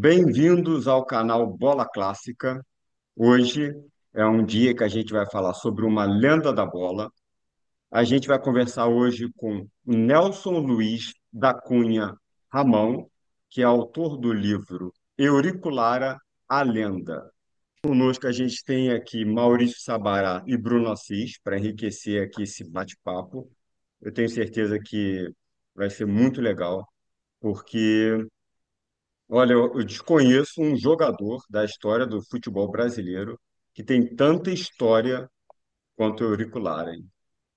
Bem-vindos ao canal Bola Clássica. Hoje é um dia que a gente vai falar sobre uma lenda da bola. A gente vai conversar hoje com Nelson Luiz da Cunha Ramão, que é autor do livro Eurico Lara, a Lenda. Conosco a gente tem aqui Maurício Sabará e Bruno Assis para enriquecer aqui esse bate-papo. Eu tenho certeza que vai ser muito legal, porque olha, eu desconheço um jogador da história do futebol brasileiro que tem tanta história quanto o Auricular, hein?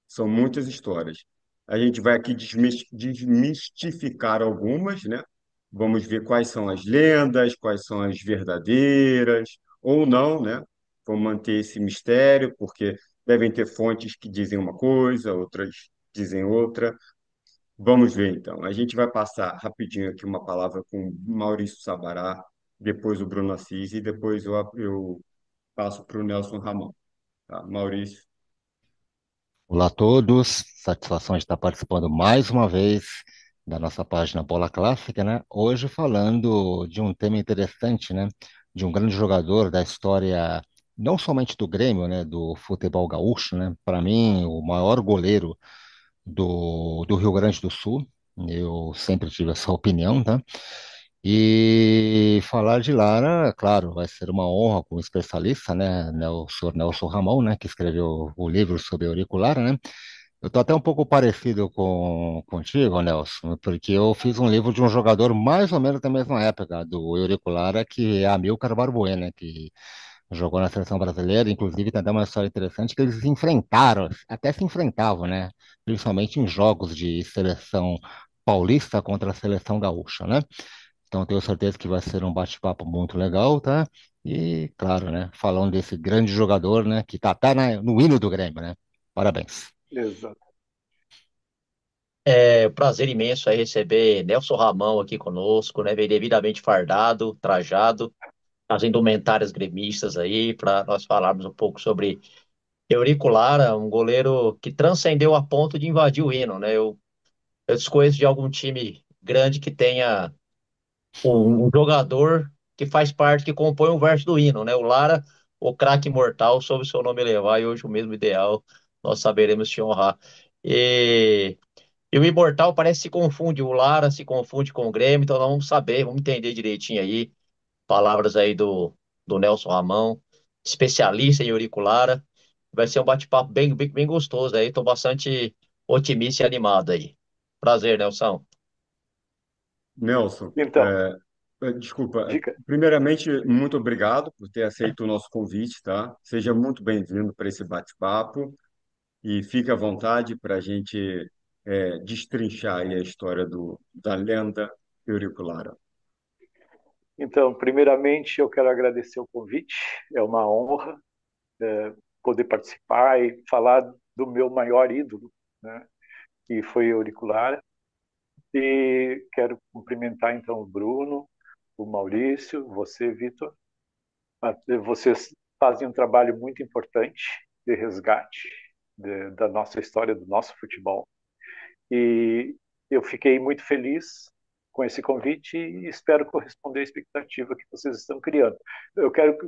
São muitas histórias. A gente vai aqui desmistificar algumas, né? Vamos ver quais são as lendas, quais são as verdadeiras, ou não, né? Vamos manter esse mistério, porque devem ter fontes que dizem uma coisa, outras dizem outra. Vamos ver então. A gente vai passar rapidinho aqui uma palavra com o Maurício Sabará, depois o Bruno Assis e depois eu passo para o Nelson Ramon. Tá? Maurício. Olá a todos, satisfação de estar participando mais uma vez da nossa página Bola Clássica, né? Hoje falando de um tema interessante, né? De um grande jogador da história, não somente do Grêmio, né? Do futebol gaúcho, né? Para mim, o maior goleiro do Rio Grande do Sul. Eu sempre tive essa opinião, tá? E falar de Lara, claro, vai ser uma honra com o especialista, né, o senhor Nelson Ramon, né, que escreveu o livro sobre auricular, né? Eu tô até um pouco parecido contigo, Nelson, porque eu fiz um livro de um jogador mais ou menos da mesma época, do Euriculara, que é Amilcar Barbuena, né, que jogou na seleção brasileira, inclusive tem até uma história interessante que eles se enfrentaram, até se enfrentavam, né? Principalmente em jogos de seleção paulista contra a seleção gaúcha, né? Então tenho certeza que vai ser um bate-papo muito legal, tá? E claro, né? Falando desse grande jogador, né? Que tá até no hino do Grêmio, né? Parabéns. Exato. É um prazer imenso aí receber Nelson Ramão aqui conosco, né? Veio devidamente fardado, trajado, as indumentárias gremistas aí, para nós falarmos um pouco sobre Eurico Lara, um goleiro que transcendeu a ponto de invadir o hino, né? Eu desconheço de algum time grande que tenha um jogador que faz parte, que compõe o verso do hino, né? O Lara, o craque imortal, sob o seu nome elevar, e hoje o mesmo ideal, nós saberemos te honrar. E E o Imortal parece que se confunde, o Lara se confunde com o Grêmio, então nós vamos saber, vamos entender direitinho aí, palavras aí do Nelson Ramão, especialista em auriculara. Vai ser um bate-papo bem gostoso aí, estou bastante otimista e animado aí. Prazer, Nelson. Nelson, Então, desculpa. diga. Primeiramente, muito obrigado por ter aceito o nosso convite, tá? Seja muito bem-vindo para esse bate-papo e fique à vontade para a gente destrinchar aí a história da lenda auricular. Então, primeiramente, eu quero agradecer o convite. É uma honra poder participar e falar do meu maior ídolo, né, que foi auricular. E quero cumprimentar então o Bruno, o Maurício, você, Vitor. Vocês fazem um trabalho muito importante de resgate da nossa história, do nosso futebol. E eu fiquei muito feliz com esse convite e espero corresponder à expectativa que vocês estão criando. Eu quero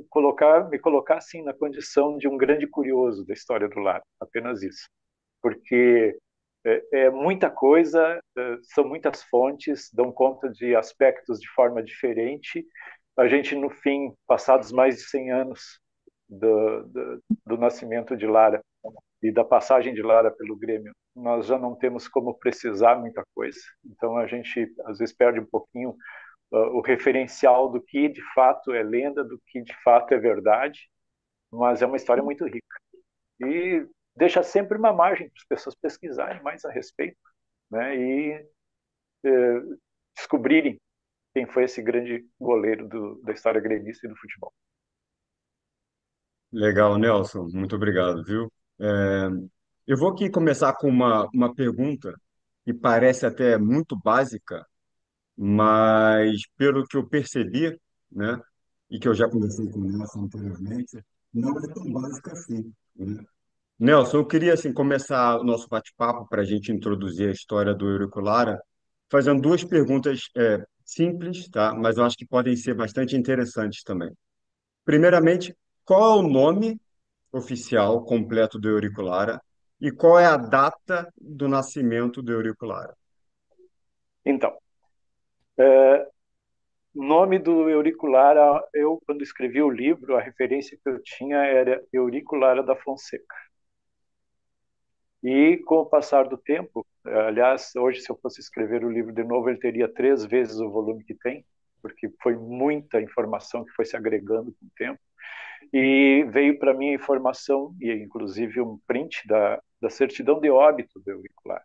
me colocar assim na condição de um grande curioso da história do lar, apenas isso, porque é muita coisa, são muitas fontes, dão conta de aspectos de forma diferente. A gente, no fim, passados mais de 100 anos do nascimento de Lara, e da passagem de Lara pelo Grêmio, nós já não temos como precisar muita coisa. Então a gente às vezes perde um pouquinho o referencial do que de fato é lenda, do que de fato é verdade, mas é uma história muito rica. E deixa sempre uma margem para as pessoas pesquisarem mais a respeito, né? E descobrirem quem foi esse grande goleiro da história gremista e do futebol. Legal, Nelson. Muito obrigado, viu? É, eu vou aqui começar com uma pergunta que parece até muito básica, mas pelo que eu percebi, né, e que eu já conversei com o Nelson anteriormente, não é tão básica assim, né? Nelson, eu queria assim começar o nosso bate-papo para a gente introduzir a história do Eurico Lara, fazendo duas perguntas simples, tá? Mas eu acho que podem ser bastante interessantes também. Primeiramente, qual é o nome oficial completo do Euriculara e qual é a data do nascimento do Euriculara? Então, nome do Euriculara, eu, quando escrevi o livro, a referência que eu tinha era Euriculara da Fonseca. E com o passar do tempo, aliás, hoje, se eu fosse escrever o livro de novo, ele teria 3 vezes o volume que tem, porque foi muita informação que foi se agregando com o tempo. E veio para mim a informação, e inclusive um print da certidão de óbito do Euriculara.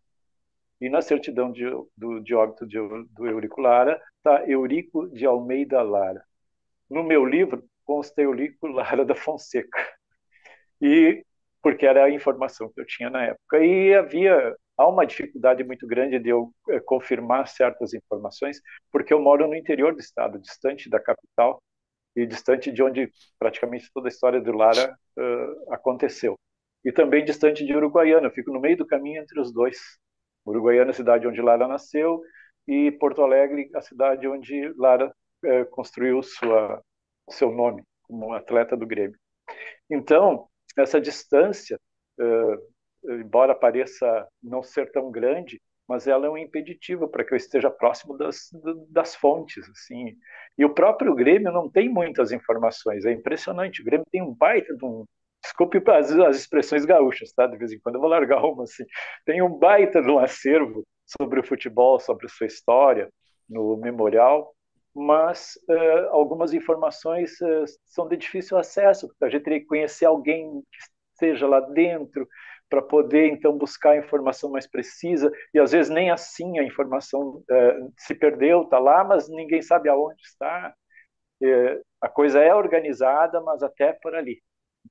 E na certidão de óbito do Euriculara está Eurico de Almeida Lara. No meu livro consta Eurico Lara da Fonseca. E porque era a informação que eu tinha na época. E há uma dificuldade muito grande de eu confirmar certas informações, porque eu moro no interior do estado, distante da capital e distante de onde praticamente toda a história do Lara aconteceu. E também distante de Uruguaiana, eu fico no meio do caminho entre os dois. Uruguaiana, a cidade onde Lara nasceu, e Porto Alegre, a cidade onde Lara construiu seu nome como atleta do Grêmio. Então, essa distância, embora pareça não ser tão grande, mas ela é um impeditivo para que eu esteja próximo das fontes, assim. E o próprio Grêmio não tem muitas informações, é impressionante. O Grêmio tem um baita de um... Desculpe as expressões gaúchas, tá? De vez em quando eu vou largar uma, assim. Tem um baita de um acervo sobre o futebol, sobre a sua história, no memorial, mas algumas informações são de difícil acesso, porque a gente teria que conhecer alguém que esteja lá dentro para poder então buscar a informação mais precisa, e às vezes nem assim a informação se perdeu, está lá, mas ninguém sabe aonde está. A coisa é organizada, mas até por ali.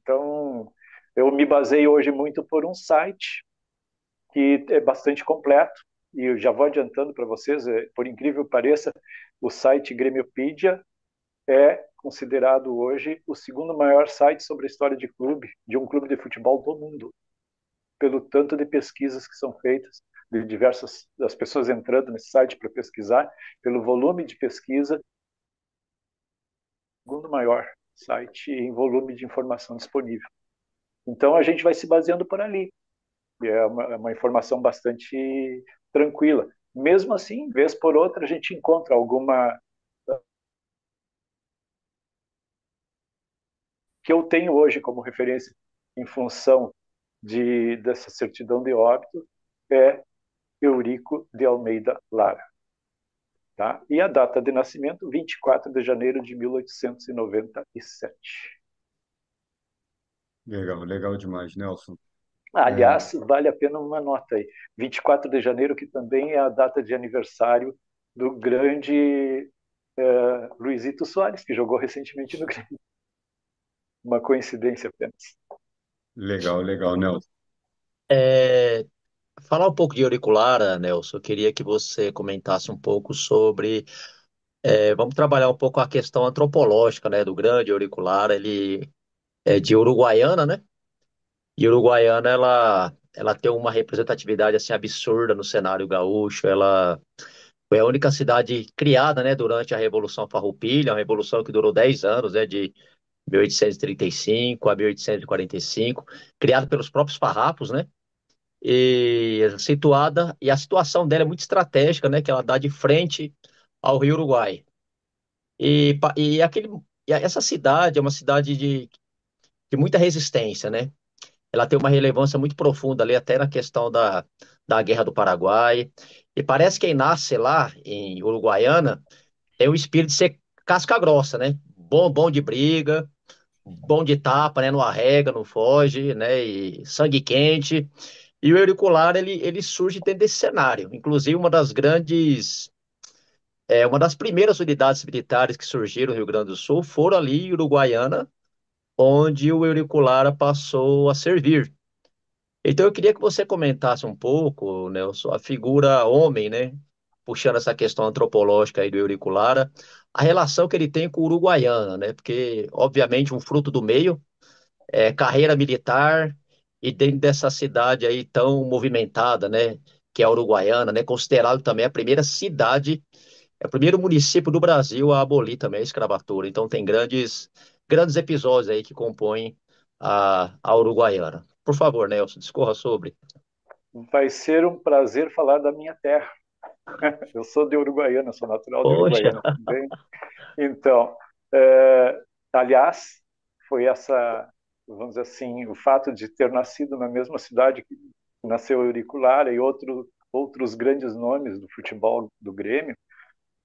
Então, eu me baseio hoje muito por um site que é bastante completo, e eu já vou adiantando para vocês, por incrível que pareça, o site Grêmiopedia é considerado hoje o segundo maior site sobre a história de um clube de futebol do mundo, pelo tanto de pesquisas que são feitas, de diversas das pessoas entrando nesse site para pesquisar, pelo volume de pesquisa, o segundo maior site em volume de informação disponível. Então a gente vai se baseando por ali. É uma informação bastante tranquila. Mesmo assim, vez por outra, a gente encontra alguma que eu tenho hoje como referência em função dessa certidão de óbito é Eurico de Almeida Lara. Tá? E a data de nascimento, 24 de janeiro de 1897. Legal, legal demais, Nelson. É, Aliás, vale a pena uma nota aí. 24 de janeiro, que também é a data de aniversário do grande Luizito Soares, que jogou recentemente no Grêmio. Uma coincidência apenas. legal, legal, Nelson. É, falar um pouco de auricular, Nelson, eu queria que você comentasse um pouco sobre. Vamos trabalhar um pouco a questão antropológica, né, do grande auricular. Ele é de Uruguaiana, né? E Uruguaiana, ela tem uma representatividade assim absurda no cenário gaúcho. Ela foi a única cidade criada, né, durante a Revolução Farroupilha, uma revolução que durou 10 anos, né, de 1835 a 1845, criada pelos próprios farrapos, né? E a situação dela é muito estratégica, né? Que ela dá de frente ao Rio Uruguai. E essa cidade é uma cidade de muita resistência, né? Ela tem uma relevância muito profunda ali, até na questão da Guerra do Paraguai. E parece que quem nasce lá, em Uruguaiana, tem o espírito de ser casca grossa, né? Bom, bom de briga, bom de tapa, né? Não arrega, não foge, né? E sangue quente. E o auricular, ele surge dentro desse cenário. Inclusive, uma das primeiras unidades militares que surgiram no Rio Grande do Sul foram ali em Uruguaiana, onde o auricular passou a servir. Então, eu queria que você comentasse um pouco, Nelson, a figura homem, né? Puxando essa questão antropológica aí do auricular, a relação que ele tem com o Uruguaiana, né? Porque, obviamente, um fruto do meio, carreira militar e dentro dessa cidade aí tão movimentada, né, que é a Uruguaiana, né, considerado também a primeira cidade é o primeiro município do Brasil a abolir também a escravatura. Então tem grandes episódios aí que compõem a Uruguaiana. Por favor, Nelson, discorra sobre. Vai ser um prazer falar da minha terra. Eu sou de Uruguaiana, sou natural de Poxa, Uruguaiana também. Então, aliás, foi essa, vamos dizer assim, o fato de ter nascido na mesma cidade que nasceu Auricular e outros grandes nomes do futebol do Grêmio,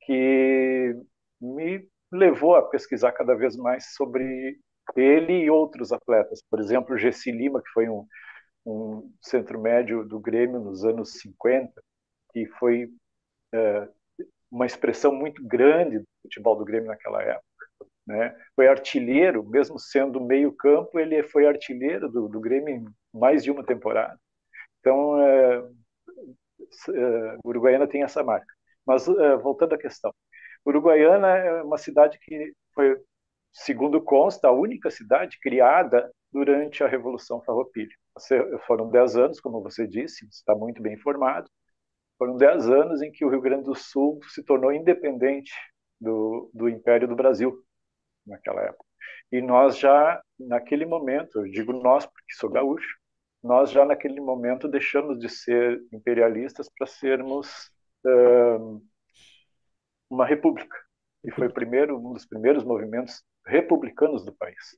que me levou a pesquisar cada vez mais sobre ele e outros atletas. Por exemplo, o Gessi Lima, que foi um centro médio do Grêmio nos anos 50, que foi uma expressão muito grande do futebol do Grêmio naquela época. Né? Foi artilheiro, mesmo sendo meio campo, ele foi artilheiro do Grêmio em mais de uma temporada. Então, Uruguaiana tem essa marca. Mas, voltando à questão, Uruguaiana é uma cidade que foi, segundo consta, a única cidade criada durante a Revolução Farroupilha. Foram 10 anos, como você disse, você está muito bem informado, foram 10 anos em que o Rio Grande do Sul se tornou independente do Império do Brasil, naquela época. E nós já, naquele momento, eu digo nós porque sou gaúcho, nós já naquele momento deixamos de ser imperialistas para sermos uma república. E foi um dos primeiros movimentos republicanos do país,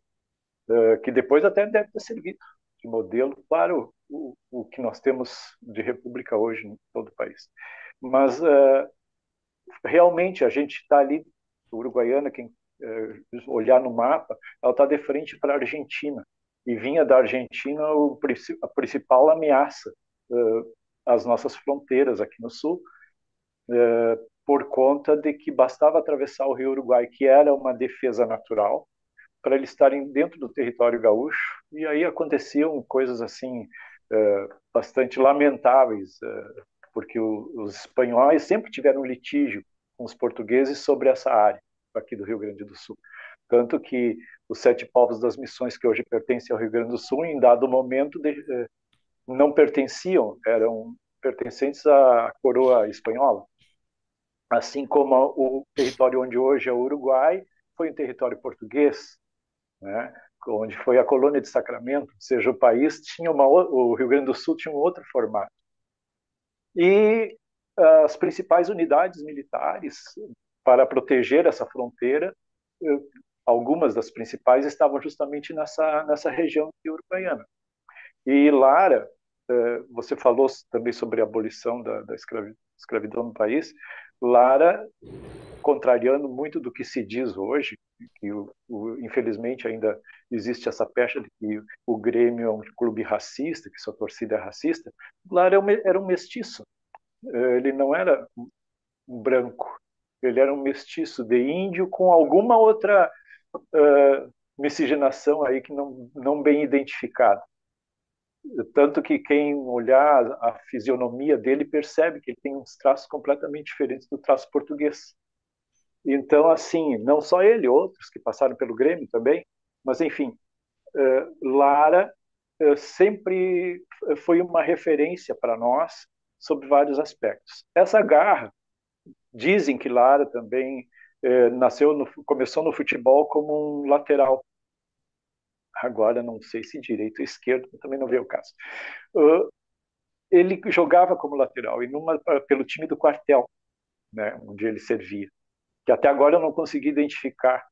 que depois até deve ter servido de modelo para o que nós temos de república hoje em todo o país. Mas realmente a gente está ali, Uruguaiana, quem olhar no mapa, ela está de frente para a Argentina. E vinha da Argentina a principal ameaça às nossas fronteiras aqui no sul, por conta de que bastava atravessar o Rio Uruguai, que era uma defesa natural, para eles estarem dentro do território gaúcho. E aí aconteciam coisas assim bastante lamentáveis, porque os espanhóis sempre tiveram litígio com os portugueses sobre essa área aqui do Rio Grande do Sul. Tanto que os 7 povos das missões que hoje pertencem ao Rio Grande do Sul, em dado momento, não pertenciam, eram pertencentes à coroa espanhola. Assim como o território onde hoje é o Uruguai foi um território português, né? Onde foi a colônia de Sacramento, ou seja, o país tinha o Rio Grande do Sul tinha um outro formato. E as principais unidades militares para proteger essa fronteira, algumas das principais estavam justamente nessa região de Uruguaiana. E Lara, você falou também sobre a abolição da escravidão no país. Lara, contrariando muito do que se diz hoje, que infelizmente ainda existe essa pecha de que o Grêmio é um clube racista, que sua torcida é racista. Lara era um mestiço. Ele não era um branco, ele era um mestiço de índio com alguma outra miscigenação aí que não bem identificada. Tanto que quem olhar a fisionomia dele percebe que ele tem uns traços completamente diferentes do traço português. Então, assim, não só ele, outros que passaram pelo Grêmio também, mas enfim, Lara sempre foi uma referência para nós sobre vários aspectos. Essa garra, dizem que Lara também começou no futebol como um lateral. Agora não sei se direito ou esquerdo, também não veio o caso. Ele jogava como lateral e pelo time do quartel, né, onde ele servia, que até agora eu não consegui identificar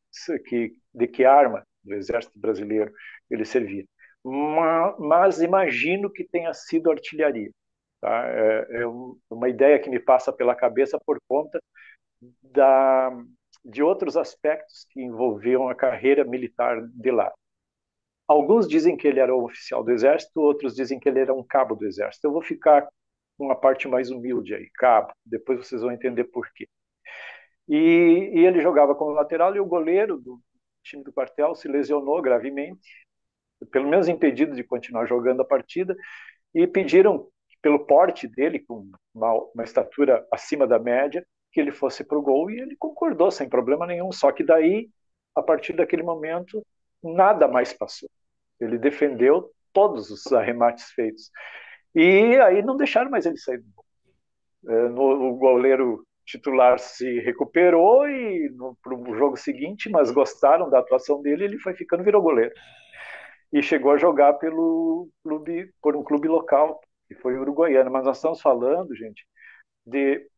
de que arma do Exército Brasileiro ele servia. Mas imagino que tenha sido artilharia. Tá? É uma ideia que me passa pela cabeça por conta de outros aspectos que envolviam a carreira militar de lá. Alguns dizem que ele era um oficial do Exército, outros dizem que ele era um cabo do Exército. Eu vou ficar com uma parte mais humilde aí, cabo. Depois vocês vão entender por quê. E ele jogava como lateral e o goleiro do time do quartel se lesionou gravemente, pelo menos impedido de continuar jogando a partida, e pediram, pelo porte dele, com uma estatura acima da média, que ele fosse para o gol, e ele concordou sem problema nenhum. Só que daí, a partir daquele momento, nada mais passou. Ele defendeu todos os arremates feitos. E aí não deixaram mais ele sair do gol. O goleiro titular se recuperou e para o jogo seguinte, mas gostaram da atuação dele, ele foi ficando, virou goleiro. E chegou a jogar por um clube local, que foi o Uruguaiana. Mas nós estamos falando, gente, de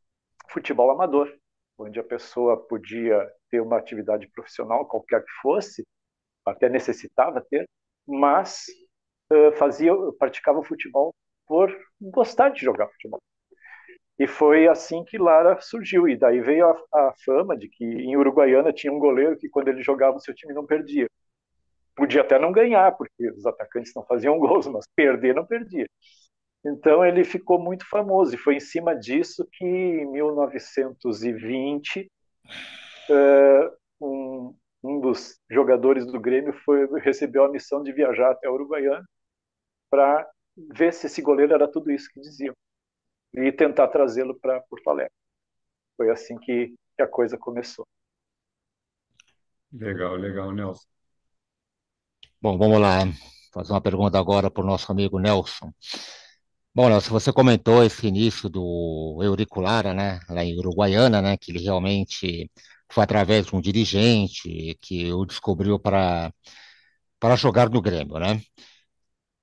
futebol amador, onde a pessoa podia ter uma atividade profissional, qualquer que fosse, até necessitava ter, mas praticava o futebol por gostar de jogar futebol. E foi assim que Lara surgiu. E daí veio a fama de que em Uruguaiana tinha um goleiro que, quando ele jogava, o seu time não perdia. Podia até não ganhar, porque os atacantes não faziam gols, mas perder não perdia. Então ele ficou muito famoso. E foi em cima disso que, em 1920, um dos jogadores do Grêmio recebeu a missão de viajar até a Uruguaiana para ver se esse goleiro era tudo isso que diziam e tentar trazê-lo para Porto Alegre. Foi assim que a coisa começou. Legal, legal, Nelson. Bom, vamos lá. Fazer uma pergunta agora para o nosso amigo Nelson. Bom, Nelson, você comentou esse início do Eurico Lara, né, lá em Uruguaiana, né, que ele realmente foi através de um dirigente que o descobriu para jogar no Grêmio, né?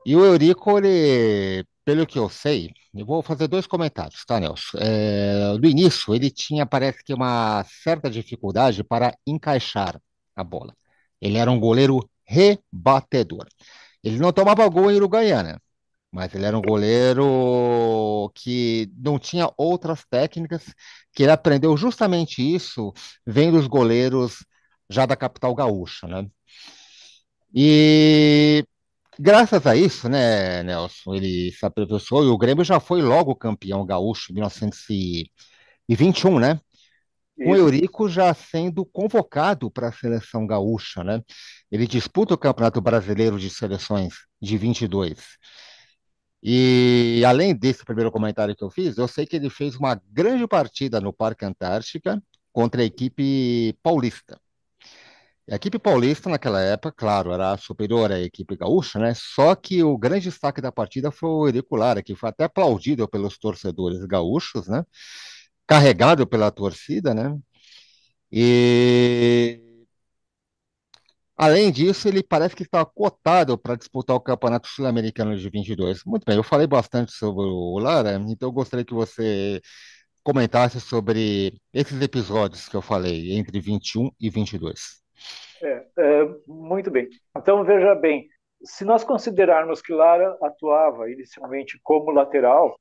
E o Eurico, ele, pelo que eu sei, eu vou fazer dois comentários, tá, Nelson? No início, ele tinha, parece que, uma certa dificuldade para encaixar a bola. Ele era um goleiro rebatedor. Ele não tomava gol em Uruguaiana, mas ele era um goleiro que não tinha outras técnicas, que ele aprendeu justamente isso vendo os goleiros já da capital gaúcha, né? E graças a isso, né, Nelson, ele se aperfeiçoou e o Grêmio já foi logo campeão gaúcho em 1921, né? Com o Isso. Eurico já sendo convocado para a seleção gaúcha, né? Ele disputa o Campeonato Brasileiro de Seleções de 22. E além desse primeiro comentário que eu fiz, eu sei que ele fez uma grande partida no Parque Antártica contra a equipe paulista. A equipe paulista, naquela época, claro, era superior à equipe gaúcha, né? Só que o grande destaque da partida foi o Eurico Lara, que foi até aplaudido pelos torcedores gaúchos, né? Carregado pela torcida, né? E além disso, ele parece que está cotado para disputar o Campeonato Sul-Americano de 22. Muito bem, eu falei bastante sobre o Lara, então eu gostaria que você comentasse sobre esses episódios que eu falei, entre 21 e 22. Muito bem. Então, veja bem, se nós considerarmos que Lara atuava inicialmente como lateral,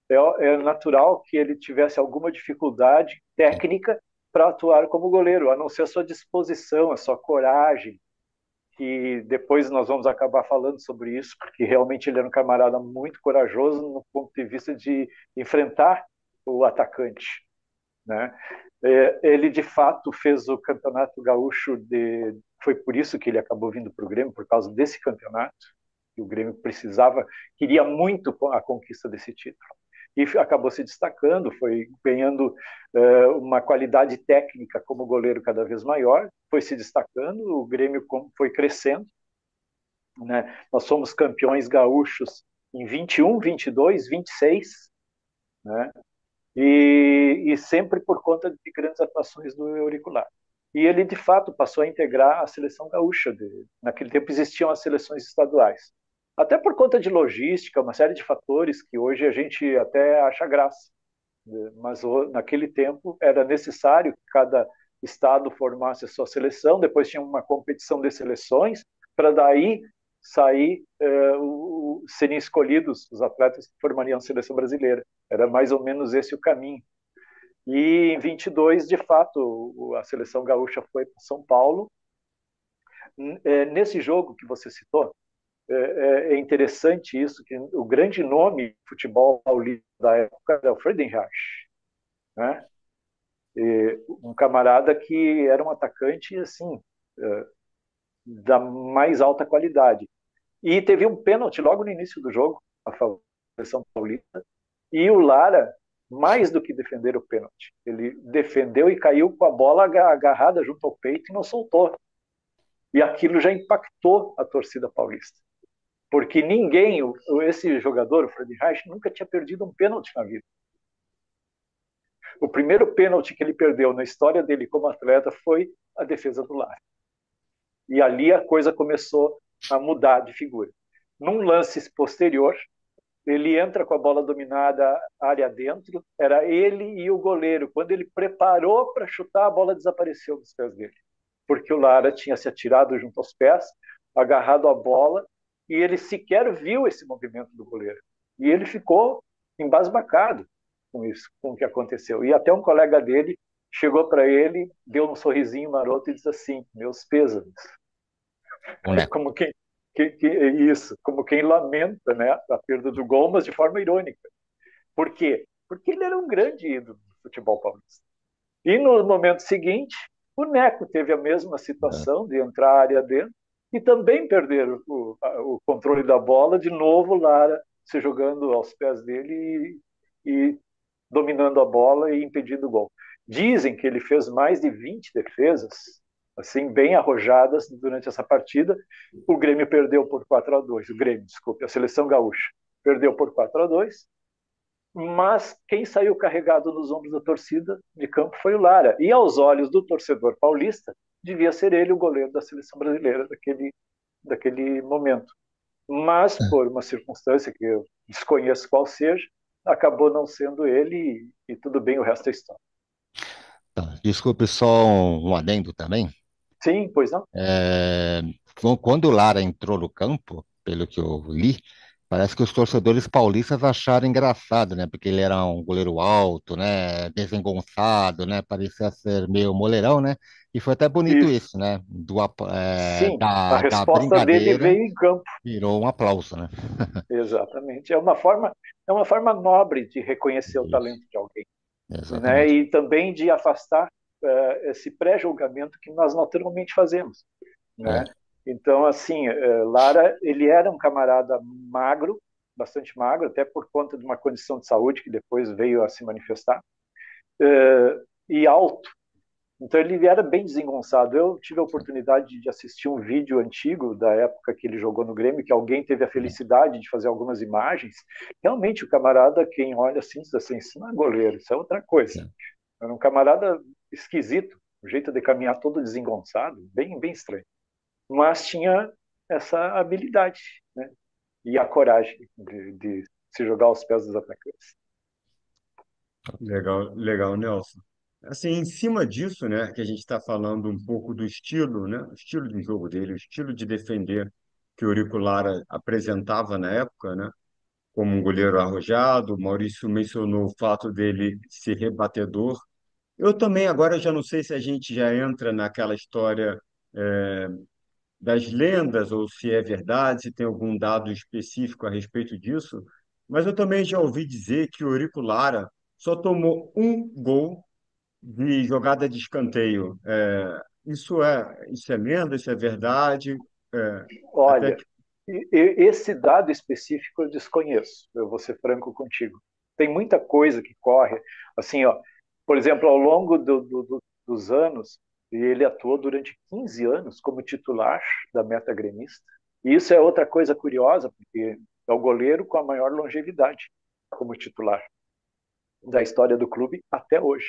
é natural que ele tivesse alguma dificuldade técnica para atuar como goleiro, a não ser a sua disposição, a sua coragem, que depois nós vamos acabar falando sobre isso, porque realmente ele era um camarada muito corajoso no ponto de vista de enfrentar o atacante, né? Ele de fato fez o campeonato gaúcho foi por isso que ele acabou vindo para o Grêmio, por causa desse campeonato, que o Grêmio precisava, queria muito a conquista desse título. E acabou se destacando, foi ganhando uma qualidade técnica como goleiro cada vez maior, foi se destacando, o Grêmio foi crescendo, né? Nós somos campeões gaúchos em 21, 22, 26, né? E sempre por conta de grandes atuações do Euricular. E ele, de fato, passou a integrar a seleção gaúcha. Naquele tempo existiam as seleções estaduais. Até por conta de logística, uma série de fatores que hoje a gente até acha graça. Mas naquele tempo era necessário que cada estado formasse a sua seleção, depois tinha uma competição de seleções, para daí sair, serem escolhidos os atletas que formariam a seleção brasileira. Era mais ou menos esse o caminho. E em 22, de fato, a seleção gaúcha foi para São Paulo. Nesse jogo que você citou, é interessante isso, que o grande nome de futebol paulista da época era o Friedenreich, né? Um camarada que era um atacante assim, da mais alta qualidade. E teve um pênalti logo no início do jogo, a favor da seleção paulista, e o Lara, mais do que defender o pênalti, ele defendeu e caiu com a bola agarrada junto ao peito e não soltou. E aquilo já impactou a torcida paulista. Porque ninguém, esse jogador, o Fred Reich, nunca tinha perdido um pênalti na vida. O primeiro pênalti que ele perdeu na história dele como atleta foi a defesa do Lara. E ali a coisa começou a mudar de figura. Num lance posterior, ele entra com a bola dominada área dentro, era ele e o goleiro. Quando ele preparou para chutar, a bola desapareceu dos pés dele, porque o Lara tinha se atirado junto aos pés, agarrado a bola, e ele sequer viu esse movimento do goleiro. E ele ficou embasbacado com isso, com o que aconteceu. E até um colega dele chegou para ele, deu um sorrisinho maroto e disse assim: meus pêsames. Boneco. Como isso, como quem lamenta, né, a perda do gol, mas de forma irônica. Por quê? Porque ele era um grande ídolo do futebol paulista. E no momento seguinte, o Neco teve a mesma situação de entrar a área dentro e também perder o controle da bola, de novo Lara se jogando aos pés dele e dominando a bola e impedindo o gol. Dizem que ele fez mais de 20 defesas, assim, bem arrojadas durante essa partida. O Grêmio perdeu por 4-2. O Grêmio, desculpe, a seleção gaúcha perdeu por 4-2. Mas quem saiu carregado nos ombros da torcida de campo foi o Lara. E aos olhos do torcedor paulista, devia ser ele o goleiro da seleção brasileira daquele momento. Mas, por uma circunstância que eu desconheço qual seja, acabou não sendo ele e tudo bem, o resto é história. Tá, desculpe, só um adendo também. Sim, pois não? É, quando o Lara entrou no campo, pelo que eu li, parece que os torcedores paulistas acharam engraçado, né? Porque ele era um goleiro alto, né? Desengonçado, né? Parecia ser meio moleirão, né? E foi até bonito Isso. isso, né? Sim, a Da resposta dele brincadeira veio em campo. virou um aplauso, né? Exatamente. É uma forma nobre de reconhecer o Isso, talento de alguém, né? exatamente. E também de afastar esse pré-julgamento que nós naturalmente fazemos, É, né? Então, assim, Lara, ele era um camarada magro, bastante magro, até por conta de uma condição de saúde que depois veio a se manifestar, e alto. Então ele era bem desengonçado. Eu tive a oportunidade de assistir um vídeo antigo da época que ele jogou no Grêmio, que alguém teve a felicidade de fazer algumas imagens. Realmente o camarada, quem olha assim, diz assim, isso não é goleiro, isso é outra coisa. é. Era um camarada esquisito, o jeito de caminhar todo desengonçado, bem, bem estranho. Mas tinha essa habilidade, né? E a coragem de se jogar aos pés dos atacantes. Legal, legal, Nelson. Assim, em cima disso, né, que a gente está falando um pouco do estilo, né, o estilo de jogo dele, o estilo de defender que o Eurico Lara apresentava na época, né, como um goleiro arrojado. O Maurício mencionou o fato dele ser rebatedor. Eu também agora já não sei se a gente já entra naquela história das lendas ou se é verdade, se tem algum dado específico a respeito disso, mas eu também já ouvi dizer que o Eurico Lara só tomou um gol de jogada de escanteio. Isso é lenda, isso é verdade? É, até Olha, que esse dado específico eu desconheço, eu vou ser franco contigo. Tem muita coisa que corre, assim, ó, por exemplo, ao longo dos anos, ele atuou durante 15 anos como titular da meta gremista. E isso é outra coisa curiosa, porque é o goleiro com a maior longevidade como titular da história do clube até hoje,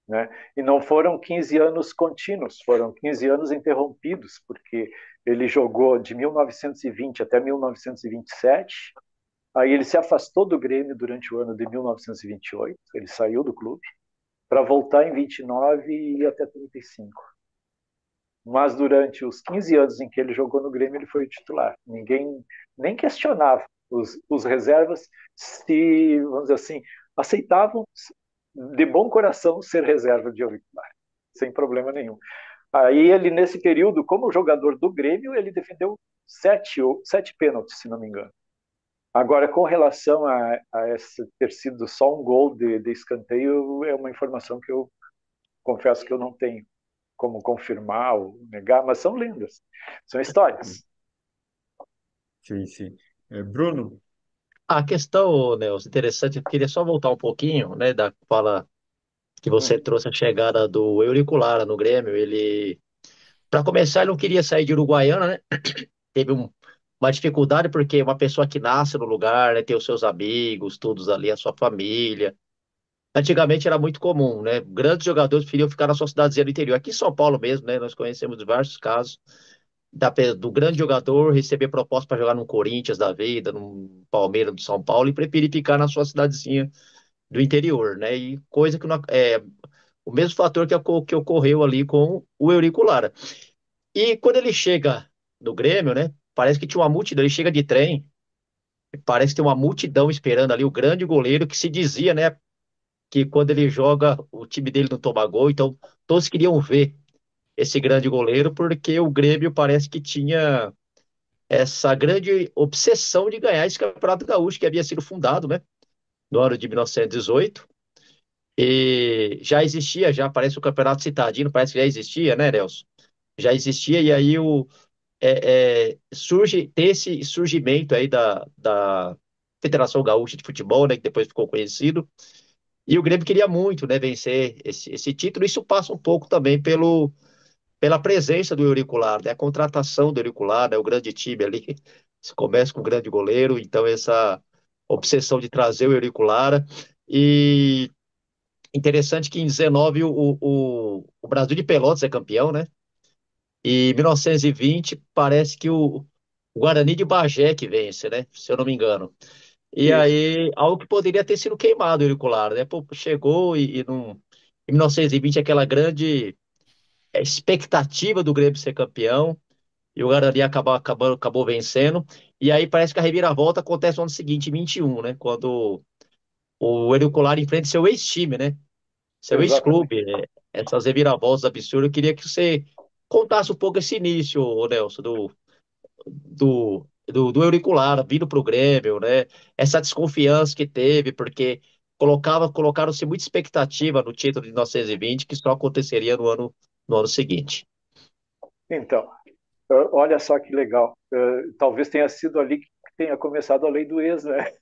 né? E não foram 15 anos contínuos, foram 15 anos interrompidos, porque ele jogou de 1920 até 1927, aí ele se afastou do Grêmio durante o ano de 1928, ele saiu do clube, para voltar em 29 e ir até 35. Mas durante os 15 anos em que ele jogou no Grêmio, ele foi o titular. Ninguém nem questionava. Os reservas se, vamos dizer assim, aceitavam de bom coração ser reserva de auricular, sem problema nenhum. Aí ele, nesse período, como jogador do Grêmio, ele defendeu sete pênaltis, se não me engano. Agora, com relação a esse ter sido só um gol de escanteio, é uma informação que eu confesso que eu não tenho como confirmar ou negar, mas são lendas, são histórias. sim, sim. Bruno, A questão, Nelson, interessante, eu queria só voltar um pouquinho, né, da fala que você Hum. trouxe a chegada do Eurico Lara no Grêmio. Ele, para começar, ele não queria sair de Uruguaiana, né? Teve uma dificuldade porque uma pessoa que nasce no lugar, né, tem os seus amigos, todos ali, a sua família. antigamente era muito comum, né? Grandes jogadores preferiam ficar na sua cidadezinha do interior. Aqui em São Paulo mesmo, né? Nós conhecemos diversos casos do grande jogador receber proposta para jogar num Corinthians da vida, num Palmeiras do São Paulo e preferir ficar na sua cidadezinha do interior, né? E coisa que não, é o mesmo fator que ocorreu ali com o Eurico Lara. E quando ele chega no Grêmio, né? Parece que tinha uma multidão, ele chega de trem, e parece que tem uma multidão esperando ali o grande goleiro que se dizia, né? Que quando ele joga, o time dele não toma gol, então todos queriam ver esse grande goleiro, porque o Grêmio parece que tinha essa grande obsessão de ganhar esse Campeonato Gaúcho que havia sido fundado, né, no ano de 1918. E já existia, já parece o Campeonato Citadino, parece que já existia, né, Nelson? Já existia, e aí surge, tem esse surgimento aí da Federação Gaúcha de Futebol, né, que depois ficou conhecido, e o Grêmio queria muito, né, vencer esse título. Isso passa um pouco também pela presença do Auricular, né? A contratação do Auricular, né? O grande time ali, se começa com um grande goleiro, então essa obsessão de trazer o Auricular. E interessante que em 19 o Brasil de Pelotas é campeão, né? E em 1920 parece que o Guarani de Bagé que vence, né? Se eu não me engano. E Isso. aí, algo que poderia ter sido queimado o Auricular, né? Pô, chegou e não. Em 1920, aquela grande expectativa do Grêmio ser campeão, e o Guarani acabou vencendo. E aí parece que a reviravolta acontece no ano seguinte, em 21, né? Quando o Hélio Colar enfrenta seu ex-time, né? Seu Exatamente. ex-clube. Essas reviravoltas absurdas. Eu queria que você contasse um pouco esse início, ô Nelson, do Auricular vindo para o Grêmio, né? Essa desconfiança que teve, porque colocaram-se muita expectativa no título de 1920, que só aconteceria no ano seguinte. Então, olha só que legal. Talvez tenha sido ali que tenha começado a lei do ex, né?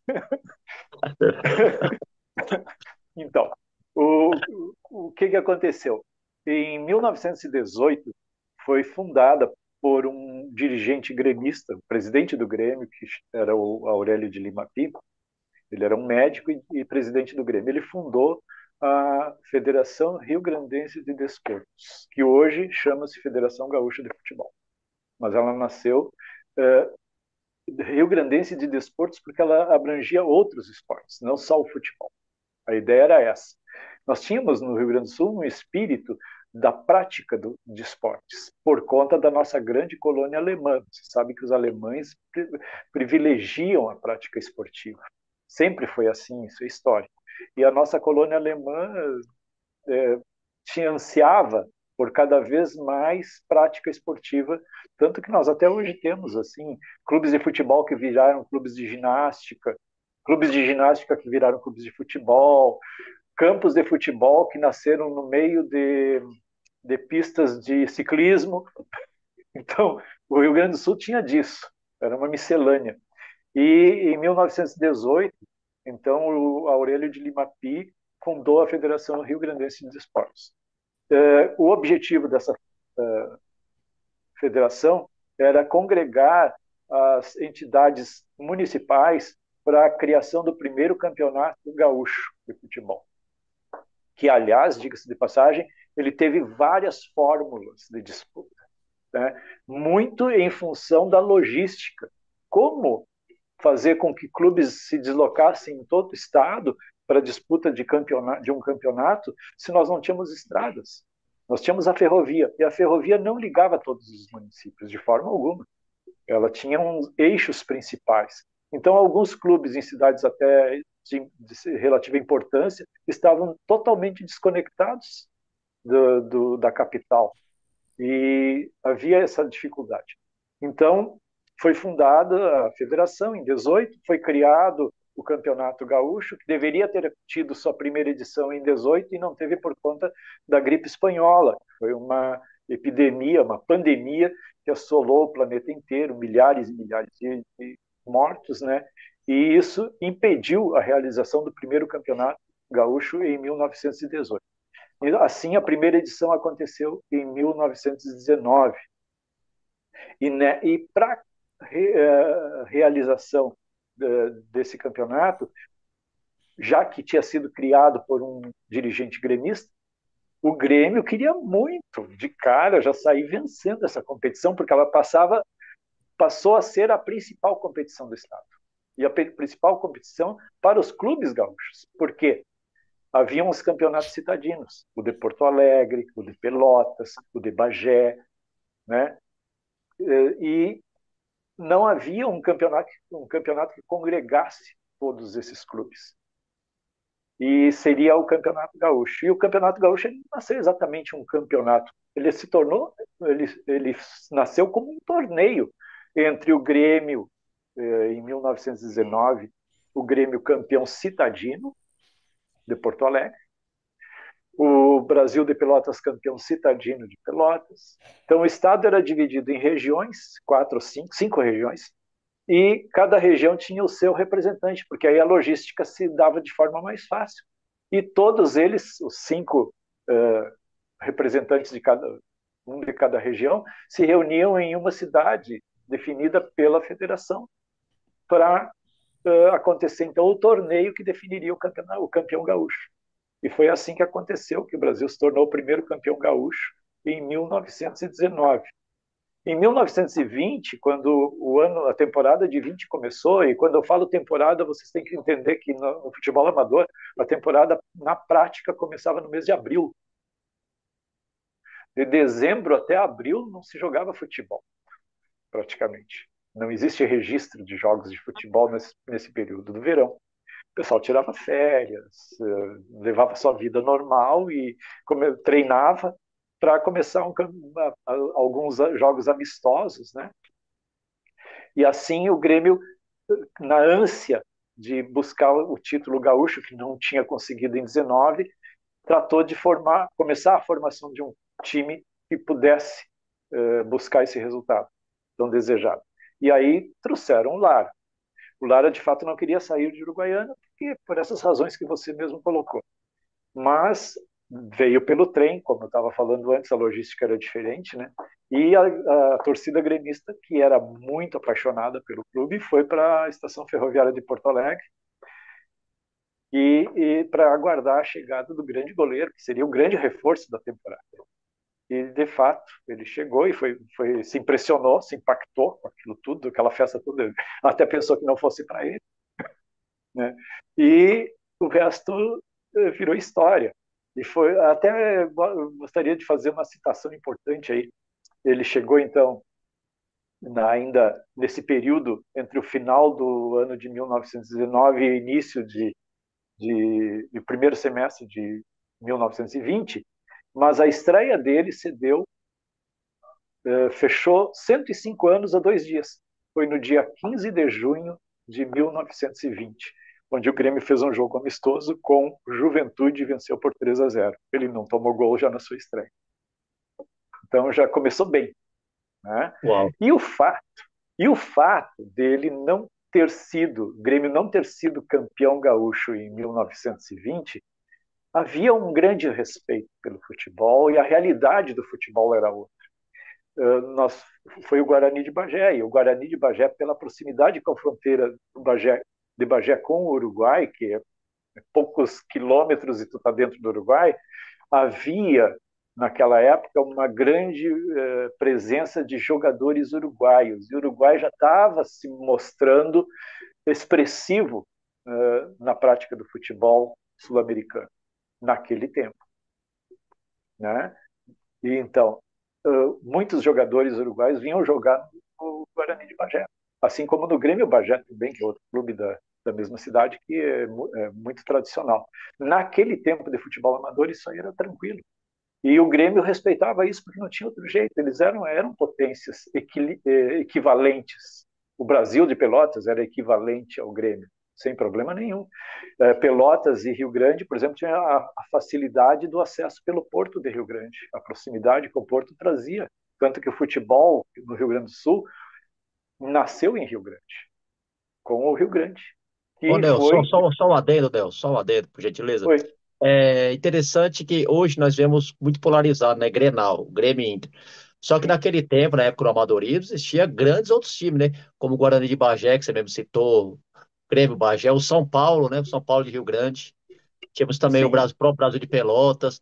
Então, o que aconteceu? Em 1918, foi fundada por um dirigente gremista, o presidente do Grêmio, que era o Aurélio de Lima Pinto. Ele era um médico e presidente do Grêmio. Ele fundou a Federação Rio-Grandense de Desportos, que hoje chama-se Federação Gaúcha de Futebol. Mas ela nasceu Rio-Grandense de Desportos porque ela abrangia outros esportes, não só o futebol. A ideia era essa. Nós tínhamos no Rio Grande do Sul um espírito da prática de esportes, por conta da nossa grande colônia alemã. Você sabe que os alemães privilegiam a prática esportiva. Sempre foi assim, isso é histórico. E a nossa colônia alemã ansiava por cada vez mais prática esportiva, tanto que nós até hoje temos assim clubes de futebol que viraram clubes de ginástica que viraram clubes de futebol, campos de futebol que nasceram no meio de pistas de ciclismo. Então, o Rio Grande do Sul tinha disso, era uma miscelânea. E em 1918, então, o Aurélio de Lima Pi fundou a Federação Rio Grandense de Esportes. O objetivo dessa federação era congregar as entidades municipais para a criação do primeiro campeonato gaúcho de futebol, que, aliás, diga-se de passagem, ele teve várias fórmulas de disputa, né? Muito em função da logística. Como fazer com que clubes se deslocassem em todo o estado para a disputa de um campeonato se nós não tínhamos estradas? Nós tínhamos a ferrovia, e a ferrovia não ligava todos os municípios de forma alguma. Ela tinha uns eixos principais. Então, alguns clubes em cidades até de relativa importância estavam totalmente desconectados da capital. E havia essa dificuldade. Então, foi fundada a federação em 18, foi criado o Campeonato Gaúcho, que deveria ter tido sua primeira edição em 18 e não teve por conta da gripe espanhola. Foi uma epidemia, uma pandemia que assolou o planeta inteiro, milhares e milhares de mortos, né? E isso impediu a realização do primeiro Campeonato Gaúcho em 1918. E, assim, a primeira edição aconteceu em 1919. E para realização desse campeonato, já que tinha sido criado por um dirigente gremista, o Grêmio queria muito, de cara, já sair vencendo essa competição, porque ela passou a ser a principal competição do Estado. E a principal competição para os clubes gaúchos. Por quê? Haviam os campeonatos citadinos, o de Porto Alegre, o de Pelotas, o de Bagé, né? E não havia um campeonato que congregasse todos esses clubes. E seria o Campeonato Gaúcho. E o Campeonato Gaúcho não nasceu exatamente um campeonato. Ele nasceu como um torneio entre o Grêmio, em 1919, o Grêmio campeão citadino de Porto Alegre, o Brasil de Pelotas campeão citadino de Pelotas. Então o estado era dividido em regiões, 4 ou 5 regiões, e cada região tinha o seu representante, porque aí a logística se dava de forma mais fácil. E todos eles, os 5 representantes de cada região, se reuniam em uma cidade definida pela federação para acontecer então o torneio que definiria o campeão gaúcho. E foi assim que aconteceu, que o Brasil se tornou o primeiro campeão gaúcho em 1919. Em 1920, quando a temporada de 20 começou, e quando eu falo temporada, vocês têm que entender que no futebol amador, a temporada, na prática, começava no mês de abril. De dezembro até abril não se jogava futebol, praticamente. Não existe registro de jogos de futebol nesse período do verão. O pessoal tirava férias, levava sua vida normal e treinava para começar alguns jogos amistosos, né? E assim o Grêmio, na ânsia de buscar o título gaúcho, que não tinha conseguido em 19, tratou de começar a formação de um time que pudesse buscar esse resultado tão desejado. E aí trouxeram o Lara. O Lara, de fato, não queria sair de Uruguaiana, por essas razões que você mesmo colocou. Mas veio pelo trem, como eu estava falando antes, a logística era diferente, né? E a torcida gremista, que era muito apaixonada pelo clube, foi para a estação ferroviária de Porto Alegre e para aguardar a chegada do grande goleiro, que seria o grande reforço da temporada. E, de fato, ele chegou e se impressionou, se impactou com aquilo tudo, aquela festa toda. Até pensou que não fosse para ele, né? E o resto virou história. E até gostaria de fazer uma citação importante aí. Ele chegou, então, ainda nesse período entre o final do ano de 1919 e o início do primeiro semestre de 1920, mas a estreia dele fechou 105 anos a 2 dias. Foi no dia 15 de junho de 1920, onde o Grêmio fez um jogo amistoso com Juventude e venceu por 3-0. Ele não tomou gol já na sua estreia. Então já começou bem, né? Uau. E o fato dele não ter sido, Grêmio não ter sido campeão gaúcho em 1920, havia um grande respeito pelo futebol e a realidade do futebol era outra. Foi o Guarani de Bagé, e o Guarani de Bagé, pela proximidade com a fronteira de Bagé com o Uruguai, que é poucos quilômetros e tu está dentro do Uruguai, havia naquela época uma grande presença de jogadores uruguaios, e o Uruguai já estava se mostrando expressivo na prática do futebol sul-americano naquele tempo, né? E então muitos jogadores uruguaios vinham jogar no Guarani de Bagé, assim como no Grêmio Bagé também, que é outro clube da mesma cidade, que é muito tradicional. Naquele tempo de futebol amador, isso aí era tranquilo. E o Grêmio respeitava isso porque não tinha outro jeito. Eles eram potências equivalentes. O Brasil de Pelotas era equivalente ao Grêmio, sem problema nenhum. Pelotas e Rio Grande, por exemplo, tinha a facilidade do acesso pelo Porto de Rio Grande. A proximidade com o Porto trazia. Tanto que o futebol no Rio Grande do Sul nasceu em Rio Grande, com o Rio Grande. Ô, Que Nelson, foi... só um adendo, Nelson, só um adendo, por gentileza. Foi. É interessante que hoje nós vemos muito polarizado, né? Grenal, Grêmio e Inter. Só que Sim. naquele tempo, na época do amadorismo, existia grandes outros times, né? Como o Guarani de Bagé, que você mesmo citou, Grêmio, Bagé, o São Paulo, né? O São Paulo de Rio Grande. Tínhamos também o Sim, Brasil, próprio Brasil de Pelotas.